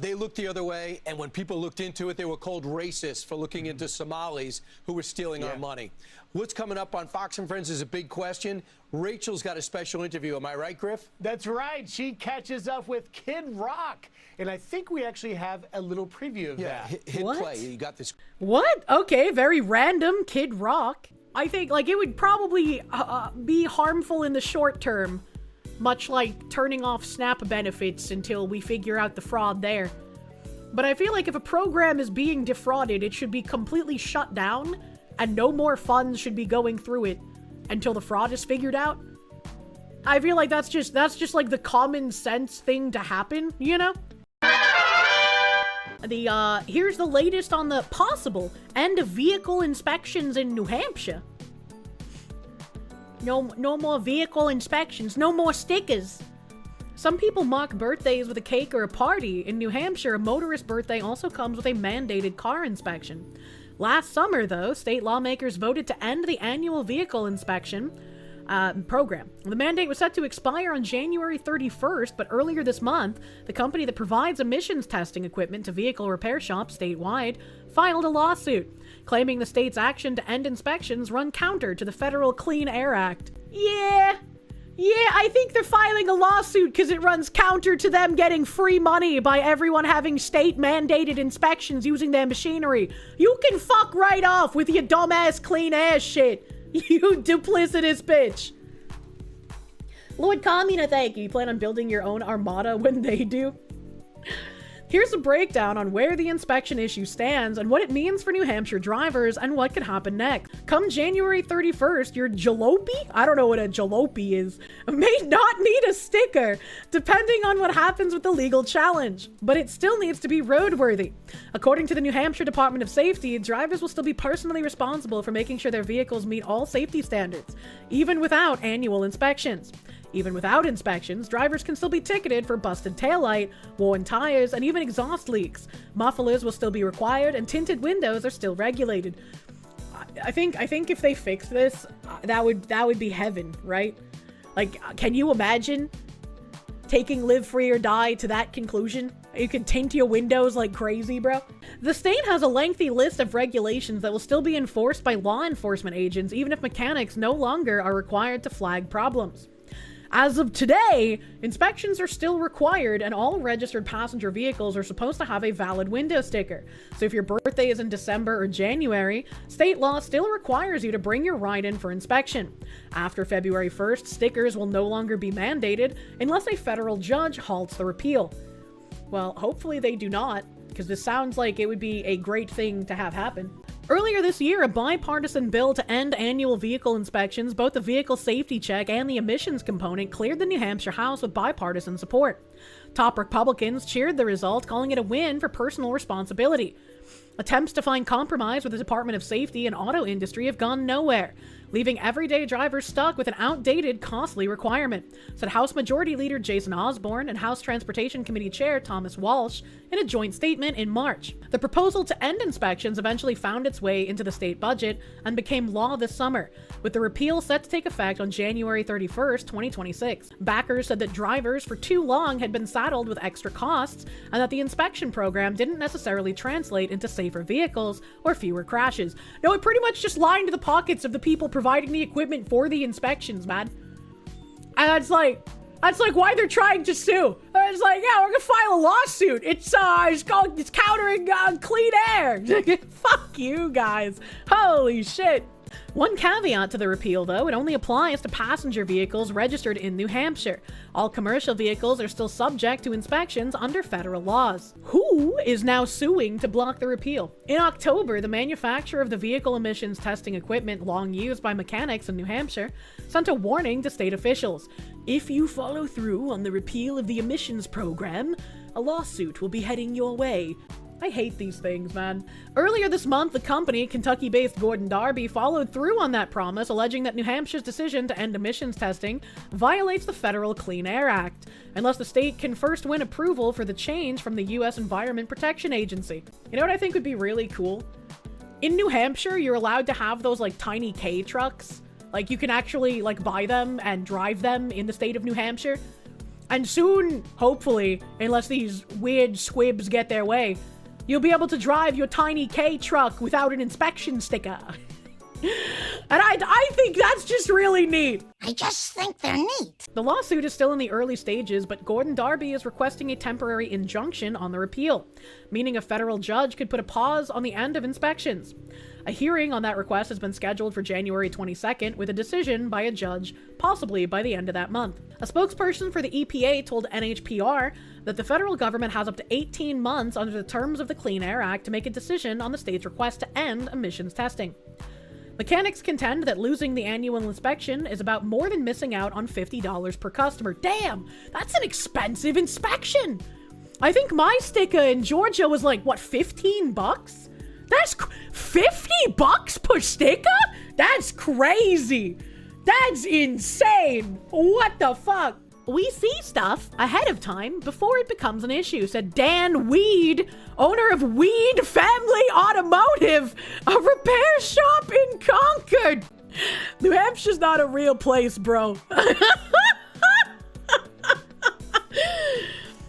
they looked the other way, and when people looked into it, they were called racist for looking into Somalis who were stealing our money. What's coming up on Fox and Friends is a big question. Rachel's got a special interview. Am I right, Griff? That's right. She catches up with Kid Rock, and I think we actually have a little preview of that. Hit What? play. You got this. What? Okay, very random. Kid Rock. I think, like, it would probably be harmful in the short term. Much like turning off SNAP benefits until we figure out the fraud there. But I feel like if a program is being defrauded, it should be completely shut down, and no more funds should be going through it until the fraud is figured out. I feel like that's just like the common sense thing to happen, you know? Here's the latest on the possible end of vehicle inspections in New Hampshire. No more vehicle inspections. No more stickers. Some people mark birthdays with a cake or a party. In New Hampshire, a motorist birthday also comes with a mandated car inspection. Last summer, though, state lawmakers voted to end the annual vehicle inspection program. The mandate was set to expire on January 31st, but earlier this month, the company that provides emissions testing equipment to vehicle repair shops statewide filed a lawsuit, claiming the state's action to end inspections run counter to the Federal Clean Air Act. Yeah, I think they're filing a lawsuit because it runs counter to them getting free money by everyone having state-mandated inspections using their machinery. You can fuck right off with your dumbass clean air shit. You duplicitous bitch. Lord Kamina, thank you. You plan on building your own armada when they do? Here's a breakdown on where the inspection issue stands and what it means for New Hampshire drivers and what could happen next. Come January 31st, your jalopy, I don't know what a jalopy is, may not need a sticker, depending on what happens with the legal challenge. But it still needs to be roadworthy. According to the New Hampshire Department of Safety, drivers will still be personally responsible for making sure their vehicles meet all safety standards, even without annual inspections. Even without inspections, drivers can still be ticketed for busted taillight, worn tires, and even exhaust leaks. Mufflers will still be required, and tinted windows are still regulated. I think if they fix this, that would be heaven, right? Like, can you imagine taking live free or die to that conclusion? You can tint your windows like crazy, bro. The state has a lengthy list of regulations that will still be enforced by law enforcement agents, even if mechanics no longer are required to flag problems. As of today, inspections are still required, and all registered passenger vehicles are supposed to have a valid window sticker. So if your birthday is in December or January, state law still requires you to bring your ride in for inspection. After February 1st, stickers will no longer be mandated unless a federal judge halts the repeal. Well, hopefully they do not, because this sounds like it would be a great thing to have happen. Earlier this year, a bipartisan bill to end annual vehicle inspections, both the vehicle safety check and the emissions component, cleared the New Hampshire House with bipartisan support. Top Republicans cheered the result, calling it a win for personal responsibility. Attempts to find compromise with the Department of Safety and auto industry have gone nowhere, leaving everyday drivers stuck with an outdated, costly requirement, said House Majority Leader Jason Osborne and House Transportation Committee Chair Thomas Walsh in a joint statement in March. The proposal to end inspections eventually found its way into the state budget and became law this summer, with the repeal set to take effect on January 31st, 2026. Backers said that drivers for too long had been saddled with extra costs and that the inspection program didn't necessarily translate into safer vehicles or fewer crashes. No, it pretty much just lined the pockets of the people providing the equipment for the inspections, man. And that's like why they're trying to sue. It's like, yeah, we're gonna file a lawsuit. It's countering clean air. Fuck you guys. Holy shit. One caveat to the repeal, though, it only applies to passenger vehicles registered in New Hampshire. All commercial vehicles are still subject to inspections under federal laws. Who is now suing to block the repeal? In October, the manufacturer of the vehicle emissions testing equipment long used by mechanics in New Hampshire sent a warning to state officials. If you follow through on the repeal of the emissions program, a lawsuit will be heading your way. I hate these things, man. Earlier this month, the company, Kentucky-based Gordon Darby, followed through on that promise, alleging that New Hampshire's decision to end emissions testing violates the Federal Clean Air Act, unless the state can first win approval for the change from the U.S. Environment Protection Agency. You know what I think would be really cool? In New Hampshire, you're allowed to have those, like, tiny K trucks. Like, you can actually, like, buy them and drive them in the state of New Hampshire. And soon, hopefully, unless these weird squibs get their way, you'll be able to drive your tiny K truck without an inspection sticker. And I think that's just really neat. I just think they're neat. The lawsuit is still in the early stages, but Gordon Darby is requesting a temporary injunction on the repeal, meaning a federal judge could put a pause on the end of inspections. A hearing on that request has been scheduled for January 22nd, with a decision by a judge, possibly by the end of that month. A spokesperson for the EPA told NHPR that the federal government has up to 18 months under the terms of the Clean Air Act to make a decision on the state's request to end emissions testing. Mechanics contend that losing the annual inspection is about more than missing out on $50 per customer. Damn, that's an expensive inspection. I think my sticker in Georgia was like, what, 15 bucks? That's $50 per sticker? That's crazy. That's insane. What the fuck? We see stuff ahead of time before it becomes an issue, said Dan Weed, owner of Weed Family Automotive, a repair shop in Concord. New Hampshire's not a real place, bro.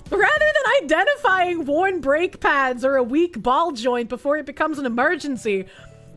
Rather than identifying worn brake pads or a weak ball joint before it becomes an emergency,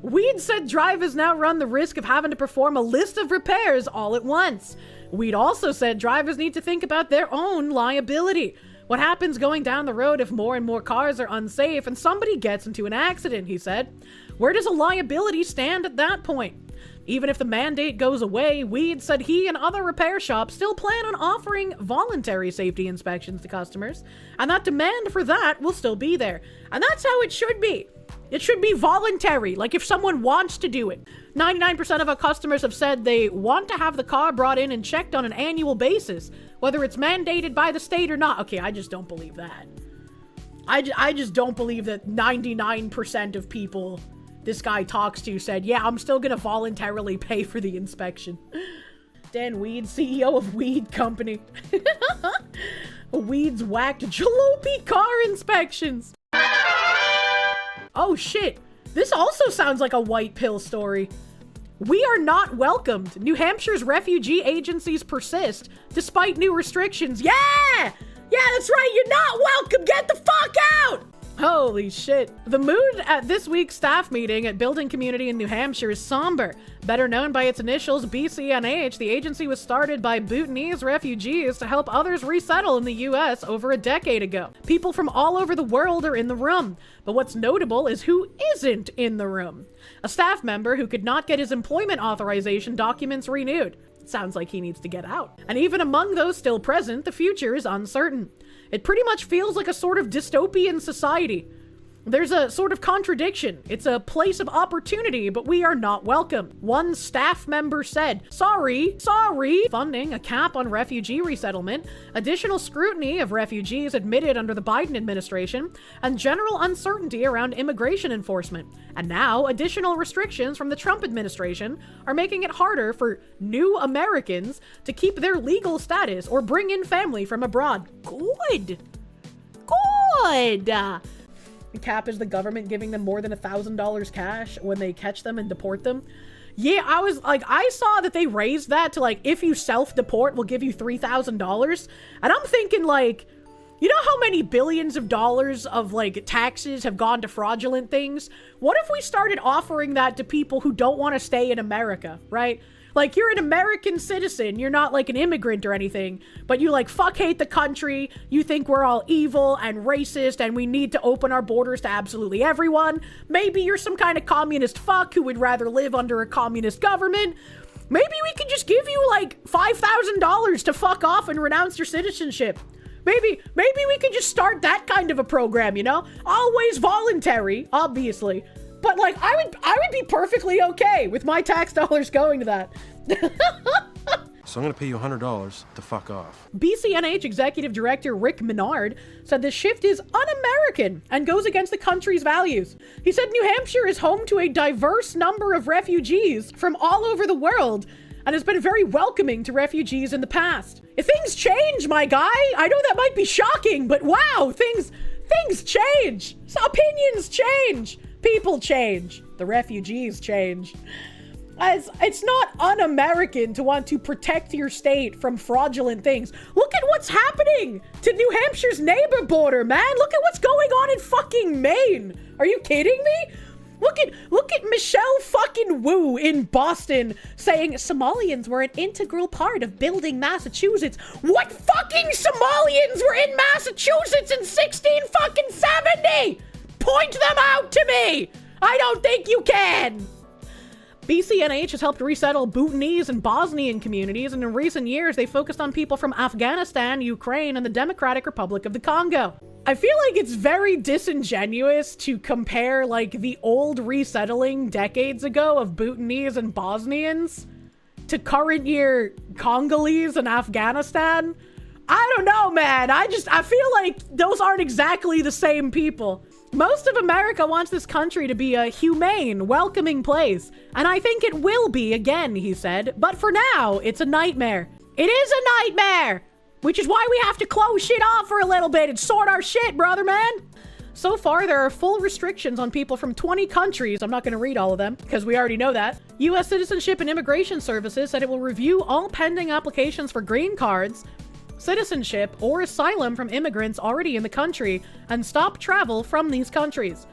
Weed said drivers now run the risk of having to perform a list of repairs all at once. Weed also said drivers need to think about their own liability. What happens going down the road if more and more cars are unsafe and somebody gets into an accident, he said. Where does a liability stand at that point? Even if the mandate goes away, Weed said he and other repair shops still plan on offering voluntary safety inspections to customers, and that demand for that will still be there. And that's how it should be. It should be voluntary, like if someone wants to do it. 99% of our customers have said they want to have the car brought in and checked on an annual basis, whether it's mandated by the state or not. Okay, I just don't believe that. I just don't believe that 99% of people this guy talks to said, yeah, I'm still gonna voluntarily pay for the inspection. Dan Weed, CEO of Weed Company. Weed's whacked jalopy car inspections. Oh shit, This also sounds like a white pill story. We are not welcomed. New Hampshire's refugee agencies persist despite new restrictions. Yeah! Yeah, that's right. You're not welcome. Get the fuck out! Holy shit. The mood at this week's staff meeting at Building Community in New Hampshire is somber. Better known by its initials, BCNH, the agency was started by Bhutanese refugees to help others resettle in the US over a decade ago. People from all over the world are in the room, but what's notable is who isn't in the room. A staff member who could not get his employment authorization documents renewed. Sounds like he needs to get out. And even among those still present, the future is uncertain. It pretty much feels like a sort of dystopian society. There's a sort of contradiction. It's a place of opportunity, but we are not welcome. One staff member said, sorry, funding a cap on refugee resettlement, additional scrutiny of refugees admitted under the Biden administration, and general uncertainty around immigration enforcement. And now, additional restrictions from the Trump administration are making it harder for new Americans to keep their legal status or bring in family from abroad. Good. The cap is the government giving them more than $1,000 cash when they catch them and deport them. Yeah, I saw that they raised that to like, if you self-deport, we'll give you $3,000. And I'm thinking like, you know how many billions of dollars of like taxes have gone to fraudulent things? What if we started offering that to people who don't want to stay in America, right? Like, you're an American citizen, you're not like an immigrant or anything, but you like fuck hate the country, you think we're all evil and racist and we need to open our borders to absolutely everyone. Maybe you're some kind of communist fuck who would rather live under a communist government. Maybe we could just give you like $5,000 to fuck off and renounce your citizenship. Maybe we could just start that kind of a program, you know? Always voluntary, obviously. But like, I would be perfectly okay with my tax dollars going to that. So I'm gonna pay you $100 to fuck off. BCNH Executive Director Rick Menard said the shift is un-American and goes against the country's values. He said New Hampshire is home to a diverse number of refugees from all over the world and has been very welcoming to refugees in the past. If things change, my guy, I know that might be shocking, but wow, things change. Opinions change. People change. The refugees change. It's not un-American to want to protect your state from fraudulent things. Look at what's happening to New Hampshire's neighbor border, man. Look at what's going on in fucking Maine. Are you kidding me? Look at Michelle fucking Wu in Boston saying Somalians were an integral part of building Massachusetts. What fucking Somalians were in Massachusetts in 1670? Point them out to me! I don't think you can! BCNH has helped resettle Bhutanese and Bosnian communities, and in recent years they focused on people from Afghanistan, Ukraine, and the Democratic Republic of the Congo. I feel like it's very disingenuous to compare like the old resettling decades ago of Bhutanese and Bosnians to current year Congolese and Afghanistan. I don't know, man. I feel like those aren't exactly the same people. Most of America wants this country to be a humane, welcoming place, and I think it will be again, he said. But for now, it's a nightmare. It is a nightmare! Which is why we have to close shit off for a little bit and sort our shit, brother man. So far, there are full restrictions on people from 20 countries. I'm not going to read all of them because we already know that. U.S. Citizenship and Immigration Services said it will review all pending applications for green cards, citizenship, or asylum from immigrants already in the country and stop travel from these countries.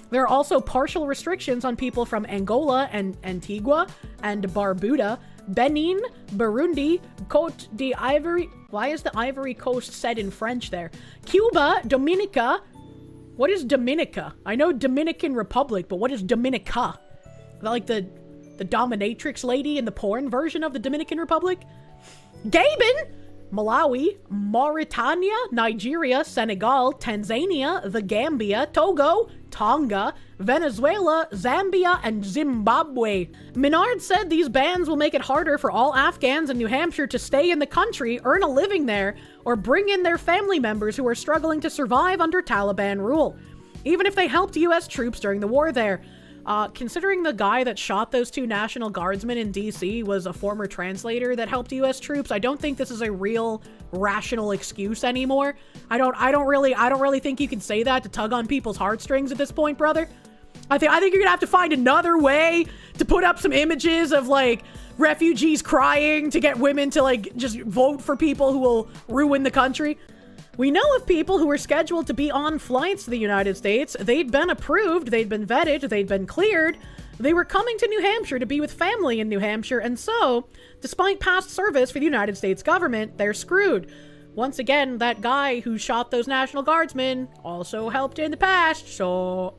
There are also partial restrictions on people from Angola and Antigua and Barbuda, Benin, Burundi, Côte d'Ivoire. Why is the Ivory Coast said in French there? Cuba, Dominica. What is Dominica? I know Dominican Republic, but what is Dominica? Is that like the dominatrix lady in the porn version of the Dominican Republic? Gabon, Malawi, Mauritania, Nigeria, Senegal, Tanzania, the Gambia, Togo, Tonga, Venezuela, Zambia, and Zimbabwe. Menard said these bans will make it harder for all Afghans in New Hampshire to stay in the country, earn a living there, or bring in their family members who are struggling to survive under Taliban rule, even if they helped U.S. troops during the war there. Considering the guy that shot those two National Guardsmen in DC was a former translator that helped U.S. troops, I don't think this is a real rational excuse anymore. I don't really think you can say that to tug on people's heartstrings at this point, brother. I think you're gonna have to find another way to put up some images of like refugees crying to get women to like just vote for people who will ruin the country. We know of people who were scheduled to be on flights to the United States. They'd been approved, they'd been vetted, they'd been cleared. They were coming to New Hampshire to be with family in New Hampshire, and so, despite past service for the United States government, they're screwed. Once again, that guy who shot those National Guardsmen also helped in the past, so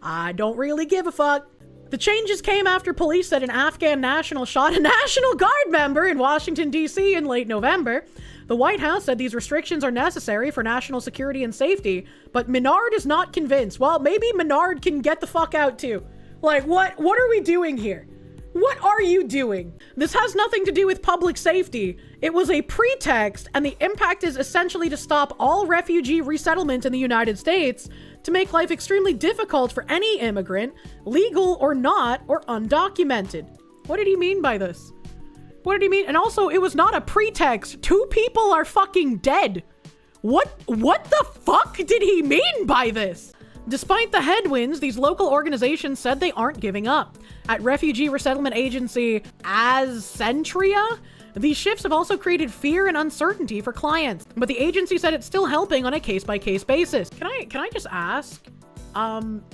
I don't really give a fuck. The changes came after police said an Afghan national shot a National Guard member in Washington, D.C. in late November. The White House said these restrictions are necessary for national security and safety, but Menard is not convinced. Well, maybe Menard can get the fuck out too. Like, what are we doing here? What are you doing? This has nothing to do with public safety. It was a pretext, and the impact is essentially to stop all refugee resettlement in the United States to make life extremely difficult for any immigrant, legal or not, or undocumented. What did he mean by this? What did he mean? And also, it was not a pretext. 2 people are fucking dead. What the fuck did he mean by this? Despite the headwinds, these local organizations said they aren't giving up. At refugee resettlement agency Ascentria, these shifts have also created fear and uncertainty for clients, but the agency said it's still helping on a case-by-case basis. Can I just ask,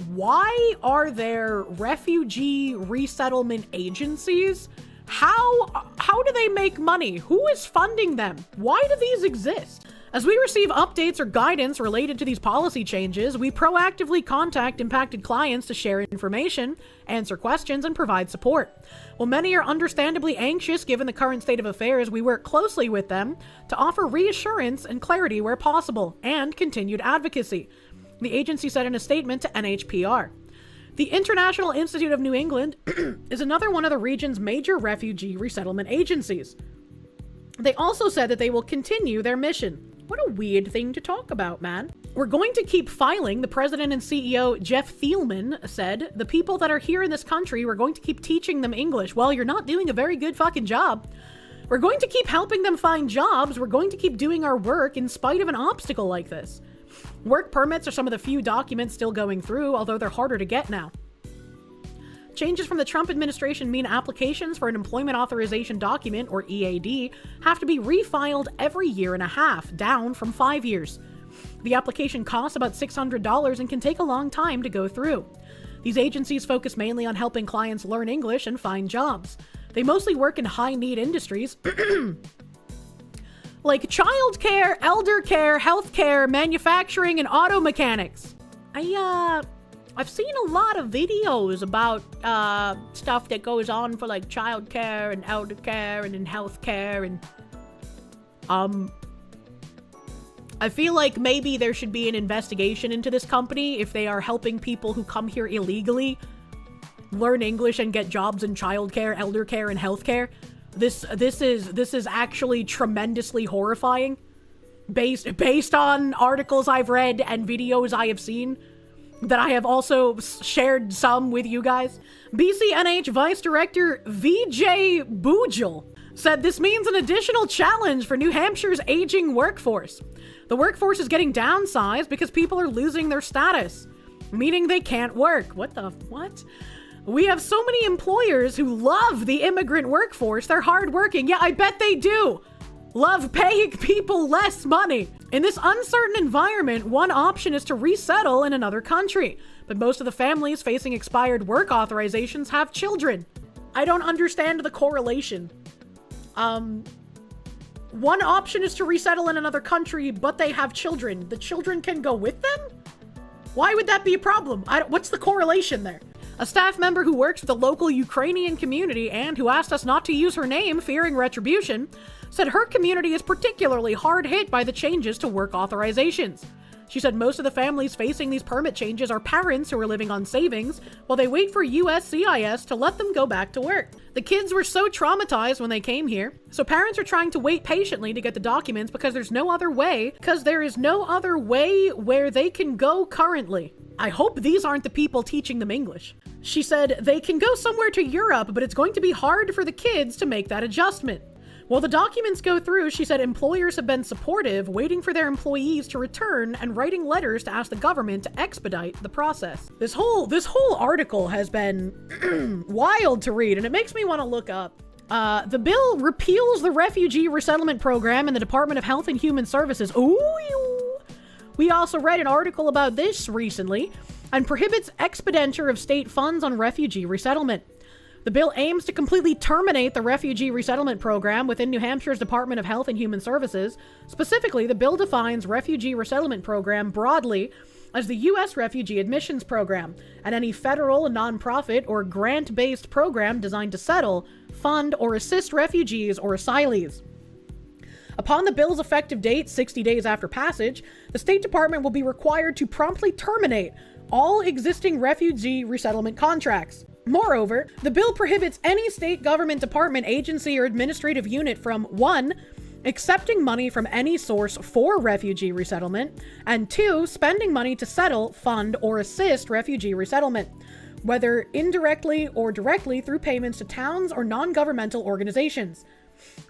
why are there refugee resettlement agencies? How do they make money? Who is funding them? Why do these exist? As we receive updates or guidance related to these policy changes, we proactively contact impacted clients to share information, answer questions, and provide support. While many are understandably anxious given the current state of affairs, we work closely with them to offer reassurance and clarity where possible, and continued advocacy, the agency said in a statement to NHPR. The International Institute of New England is another one of the region's major refugee resettlement agencies. They also said that they will continue their mission. What a weird thing to talk about, man. We're going to keep filing, the president and CEO Jeff Thielman said. The people that are here in this country, we're going to keep teaching them English. Well, you're not doing a very good fucking job. We're going to keep helping them find jobs. We're going to keep doing our work in spite of an obstacle like this. Work permits are some of the few documents still going through, although they're harder to get now. Changes from the Trump administration mean applications for an employment authorization document, or EAD, have to be refiled every year and a half, down from 5 years. The application costs about $600 and can take a long time to go through. These agencies focus mainly on helping clients learn English and find jobs. They mostly work in high-need industries like childcare, elder care, healthcare, manufacturing, and auto mechanics. I've seen a lot of videos about stuff that goes on for like childcare and elder care and in healthcare, and I feel like maybe there should be an investigation into this company if they are helping people who come here illegally learn English and get jobs in childcare, elder care, and healthcare. This is actually tremendously horrifying, based on articles I've read and videos I have seen that I have also shared some with you guys. BCNH Vice Director Vijay Bujal said this means an additional challenge for New Hampshire's aging workforce. The workforce is getting downsized because people are losing their status, meaning they can't work. What? We have so many employers who love the immigrant workforce. They're hardworking. Yeah, I bet they do. Love paying people less money. In this uncertain environment, one option is to resettle in another country, but most of the families facing expired work authorizations have children. I don't understand the correlation. One option is to resettle in another country, but they have children. The children can go with them? Why would that be a problem? What's the correlation there? A staff member who works with the local Ukrainian community and who asked us not to use her name, fearing retribution, said her community is particularly hard hit by the changes to work authorizations. She said most of the families facing these permit changes are parents who are living on savings while they wait for USCIS to let them go back to work. The kids were so traumatized when they came here, so parents are trying to wait patiently to get the documents because there is no other way where they can go currently. I hope these aren't the people teaching them English. She said they can go somewhere to Europe, but it's going to be hard for the kids to make that adjustment. Well, the documents go through, she said employers have been supportive, waiting for their employees to return and writing letters to ask the government to expedite the process. This whole article has been wild to read, and it makes me want to look up. The bill repeals the Refugee Resettlement Program in the Department of Health and Human Services. Ooh. We also read an article about this recently, and prohibits expenditure of state funds on refugee resettlement. The bill aims to completely terminate the Refugee Resettlement Program within New Hampshire's Department of Health and Human Services. Specifically, the bill defines Refugee Resettlement Program broadly as the U.S. Refugee Admissions Program, and any federal, nonprofit, or grant-based program designed to settle, fund, or assist refugees or asylees. Upon the bill's effective date, 60 days after passage, the State Department will be required to promptly terminate all existing refugee resettlement contracts. Moreover, the bill prohibits any state government department, agency, or administrative unit from 1. Accepting money from any source for refugee resettlement, and 2. Spending money to settle, fund, or assist refugee resettlement, whether indirectly or directly through payments to towns or non-governmental organizations.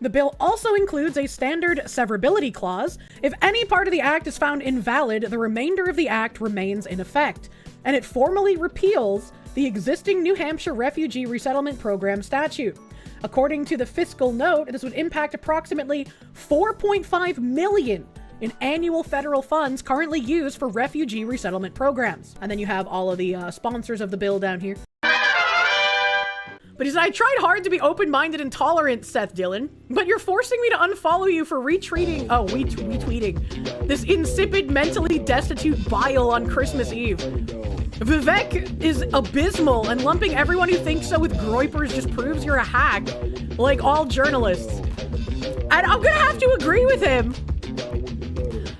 The bill also includes a standard severability clause. If any part of the act is found invalid, the remainder of the act remains in effect, and it formally repeals the existing New Hampshire Refugee Resettlement Program statute. According to the Fiscal note, this would impact approximately $4.5 million in annual federal funds currently used for refugee resettlement programs. And then you have all of the sponsors of the bill down here. But he said, I tried hard to be open-minded and tolerant, Seth Dillon, but you're forcing me to unfollow you for retweeting this insipid, mentally destitute bile on Christmas Eve. Vivek is abysmal, and lumping everyone who thinks so with Groypers just proves you're a hack, like all journalists. And I'm gonna have to agree with him,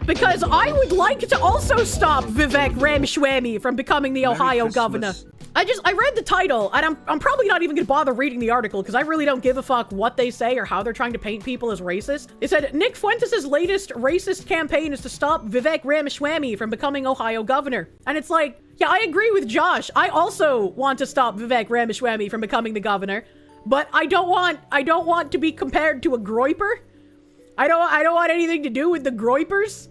because I would like to also stop Vivek Ramaswamy from becoming the Ohio governor. I read the title, and I'm probably not even gonna bother reading the article, because I really don't give a fuck what they say or how they're trying to paint people as racist. It said, Nick Fuentes' latest racist campaign is to stop Vivek Ramaswamy from becoming Ohio governor. And it's like, yeah, I agree with Josh. I also want to stop Vivek Ramaswamy from becoming the governor, but I don't want to be compared to a Groyper. I don't want anything to do with the Groypers.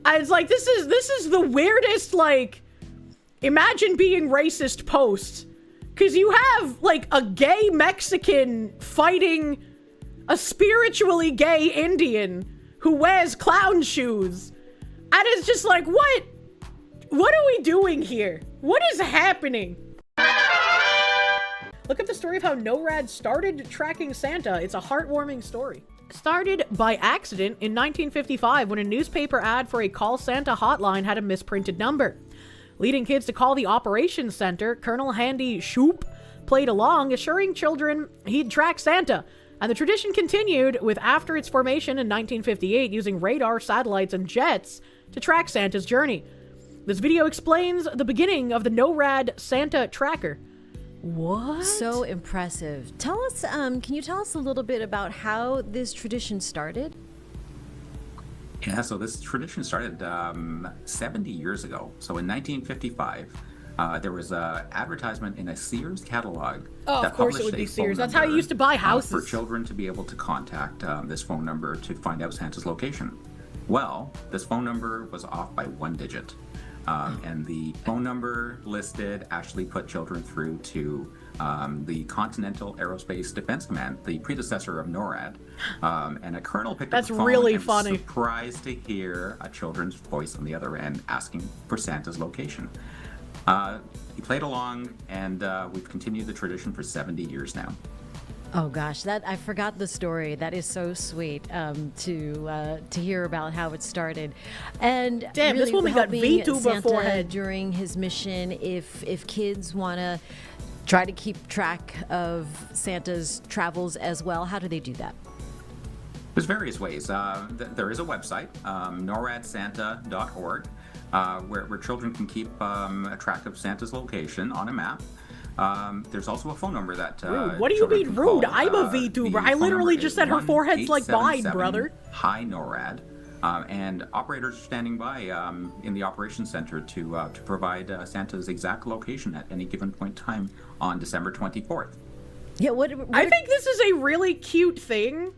And it's like, this is the weirdest, like, imagine being racist post, because you have, like, a gay Mexican fighting a spiritually gay Indian who wears clown shoes. And it's just like, what are we doing here? What is happening? Look up the story of how NORAD started tracking Santa. It's a heartwarming story. Started by accident in 1955 when a newspaper ad for a call Santa hotline had a misprinted number. Leading kids to call the operations center, Colonel Handy Shoop played along, assuring children he'd track Santa. And the tradition continued with after its formation in 1958 using radar, satellites, and jets to track Santa's journey. This video explains the beginning of the NORAD Santa tracker. What? So impressive. Tell us, can you tell us a little bit about how this tradition started? Yeah, so this tradition started 70 years ago. So in 1955, there was an advertisement in a Sears catalog. Oh, of course it would be Sears. That's how you used to buy houses. For children to be able to contact this phone number to find out Santa's location. Well, this phone number was off by 1 digit. And the phone number listed actually put children through to the Continental Aerospace Defense Command, the predecessor of NORAD. And a colonel picked up the phone really and funny. was surprised to hear a children's voice on the other end asking for Santa's location. He played along, and we've continued the tradition for 70 years now. Oh gosh, I forgot the story. That is so sweet to hear about how it started. And damn, really this woman got VTuber Santa forehead during his mission. If kids want to try to keep track of Santa's travels as well, how do they do that? There's various ways. There is a website, noradsanta.org, where children can keep track of Santa's location on a map. There's also a phone number that rude. What do you mean rude? I'm a VTuber. I literally just said her forehead's like mine, brother. Hi NORAD. And operators are standing by in the operations center to provide Santa's exact location at any given point in time on December 24th. Yeah, I think this is a really cute thing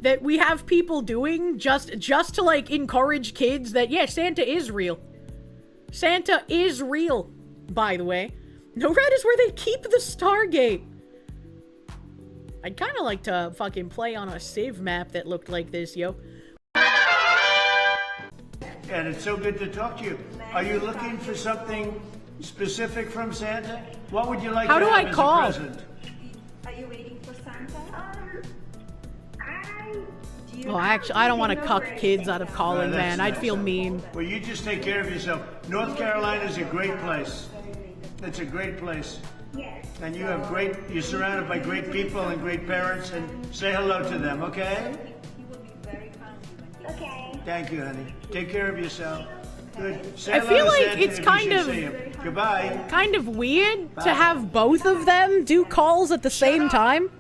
that we have people doing just to like encourage kids that, yeah, Santa is real. Santa is real, by the way. NORAD is where they keep the Stargate. I'd kind of like to fucking play on a Civ map that looked like this, yo. And it's so good to talk to you. Are you looking for something specific from Santa? What would you like How to do have I as call? a present? Are you waiting for Santa? Oh, actually, I don't want to cuck kids out of calling, man. I'd feel mean. Well, you just take care of yourself. North Carolina is a great place. It's a great place. Yes. And you're surrounded by great people and great parents, and say hello to them, okay? Okay. Thank you, honey. Take care of yourself. Good. Say I hello feel to like Santa it's if kind you of- should see him. Goodbye. Kind of weird to have both of them do calls at the same time.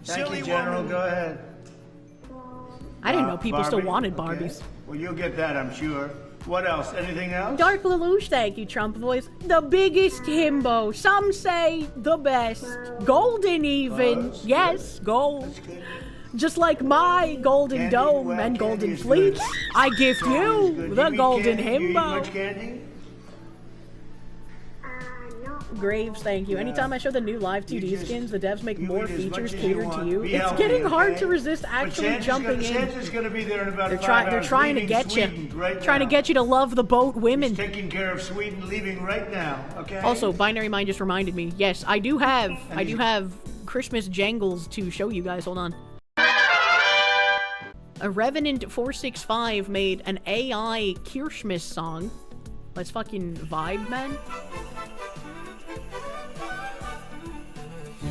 Thank you, General. Go ahead. I didn't know people still Barbie? wanted Okay. Barbies. Well, you'll get that, I'm sure. What else? Anything else? Dark Lelouch, thank you, Trump voice. The biggest himbo. Some say the best. Golden even. Buzz? Yes, gold. Just like my golden Candy? dome Well, and candy golden is fleece, good. I gift Candy is you good. the You eat golden candy? You eat much himbo. candy? Graves, thank you. Yeah. Anytime I show the new live You 2D just- skins, the devs make you more eat as much features as you catered to want. you. Be It's healthy, getting hard okay? to resist But actually Santa's jumping in. Santa's gonna be there in about They're 5 hours. trying to leaving get you. Sweden right Trying to now. get you to love the boat women. Taking care of Sweden, leaving right now. Okay. Also, Binary Mind just reminded me. Yes, I do have Christmas jangles to show you guys. Hold on. A Revenant 465 made an AI Kirschmas song. Let's fucking vibe, man.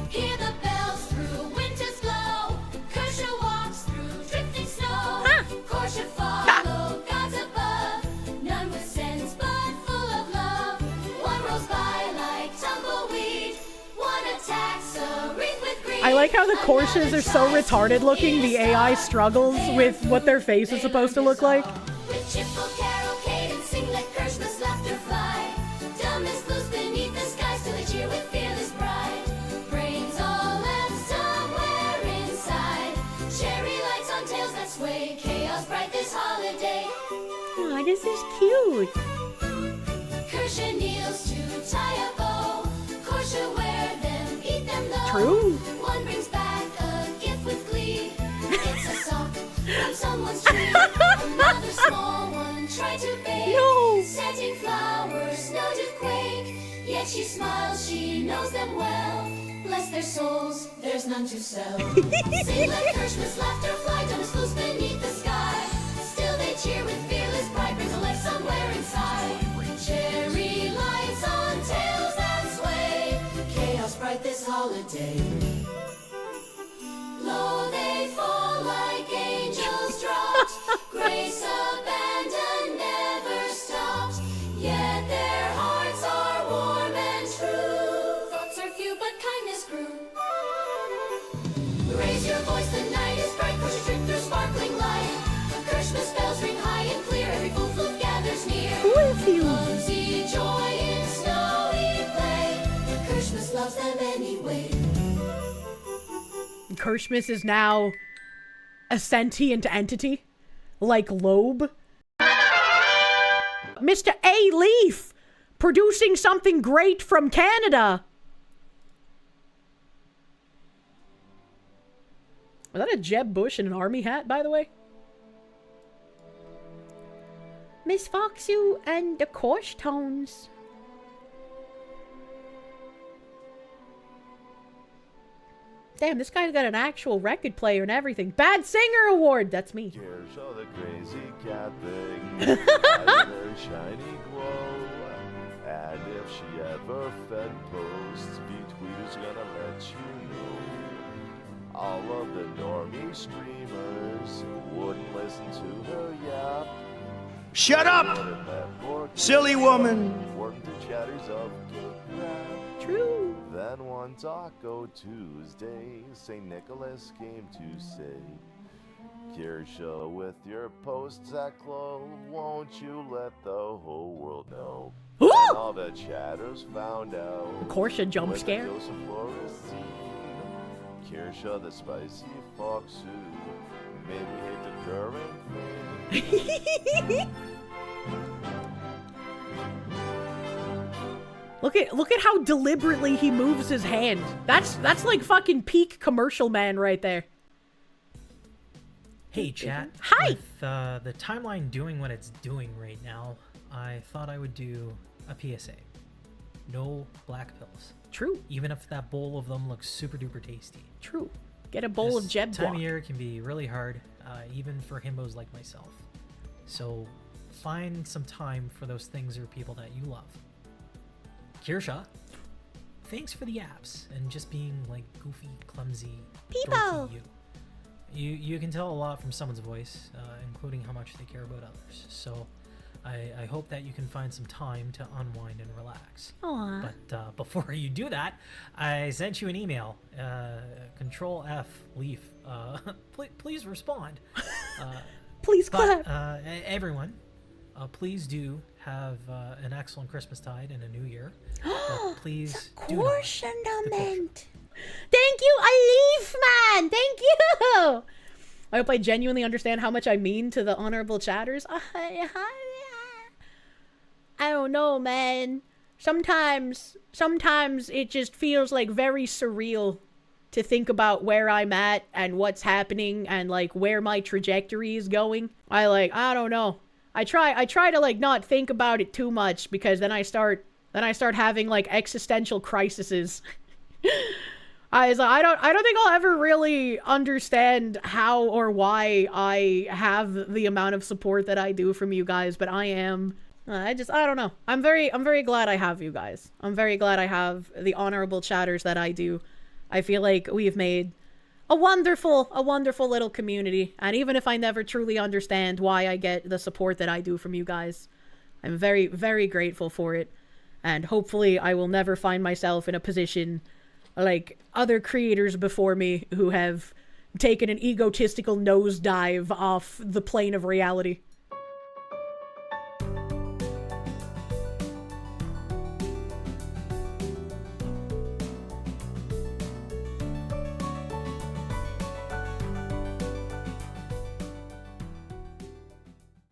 Hear the bells through winter's glow. Kirsche walks through drifting snow. Kirsche follow God's above. None with sense but full of love. One rolls by like tumbleweed. One attacks a wreath with greed. I like how the Kirsches are so retarded looking. The AI struggles with what their face is supposed to look like. With cheerful cavalcade and sing let Kirschmas laughter fly. Dumb is loose beneath the skies till they cheer with fearless pride. Brains all left somewhere inside. Cherry lights on tails that sway. Chaos bright this holiday. Oh, this is cute. Kirsche kneels to tie a bow. Kirsche wear them, eat them though. True. One brings back a gift with glee. It's a sock from someone's tree. Another small one tried to bake. No. Setting flowers, no to quake. Yet she smiles, she knows them well. Bless their souls, there's none to sell. Sing let Kirschmas laughter fly. Dumb is loose beneath the sky. Still they cheer with fearless pride. Brings a life somewhere inside. Cherry lights on tails that sway. Chaos bright this holiday. Low they fall like angels dropped. Grace abandoned, never stopped. Yet their hearts are warm and true. Thoughts are few, but kindness grew. Raise your voice, the night is bright. Kirsche drip through sparkling light. Kirschmas bells ring high and clear. Every full floof gathers near. Clumsy joy in snowy play. Kirschmas loves them anyway. Kirschmas is now a sentient entity, like Loeb. Mr. A. Leaf, producing something great from Canada. Was that a Jeb Bush in an army hat, by the way? Miss Foxu and the Kirsche tones. Damn, this guy's got an actual record player and everything. Bad Singer Award! That's me. Here's all the crazy cat thing. Her shiny glow. And if she ever fed posts, V-Tweeter's gonna let you know. All of the normie streamers wouldn't listen to her yap. Shut up, silly woman. Warmed to chatters of gay crap. True. Then one Taco Tuesday, St. Nicholas came to say, Kirsche, with your posts that close, won't you let the whole world know? And all the chatters found out. Kirsche jump scare. Kirsche the spicy Foxu made me hate the current thing. Look at how deliberately he moves his hand. That's like fucking peak commercial man right there. Hey chat. Hi. With the timeline doing what it's doing right now, I thought I would do a PSA. No black pills. True. Even if that bowl of them looks super duper tasty. True. Get a bowl of Jeb Time of year can be really hard, even for himbos like myself. So find some time for those things or people that you love. Kirsche, thanks for the apps and just being like goofy, clumsy, People. You can tell a lot from someone's voice, including how much they care about others. So I hope that you can find some time to unwind and relax. Aww. But before you do that, I sent you an email. Control F, leaf. Please respond. Please clap. Everyone, please do have an excellent Christmastide and a new year. Please do not. Apportionment. Thank you, Alif man. Thank you. I hope I genuinely understand how much I mean to the honorable chatters. I don't know, man. Sometimes it just feels like very surreal to think about where I'm at and what's happening and like where my trajectory is going. I don't know. I try to like not think about it too much because then I start having like existential crises. I don't think I'll ever really understand how or why I have the amount of support that I do from you guys, but I am. I don't know. I'm very glad I have you guys. I'm very glad I have the honorable chatters that I do. I feel like we've made a wonderful little community, and even if I never truly understand why I get the support that I do from you guys, I'm very, very grateful for it, and hopefully I will never find myself in a position like other creators before me who have taken an egotistical nosedive off the plane of reality.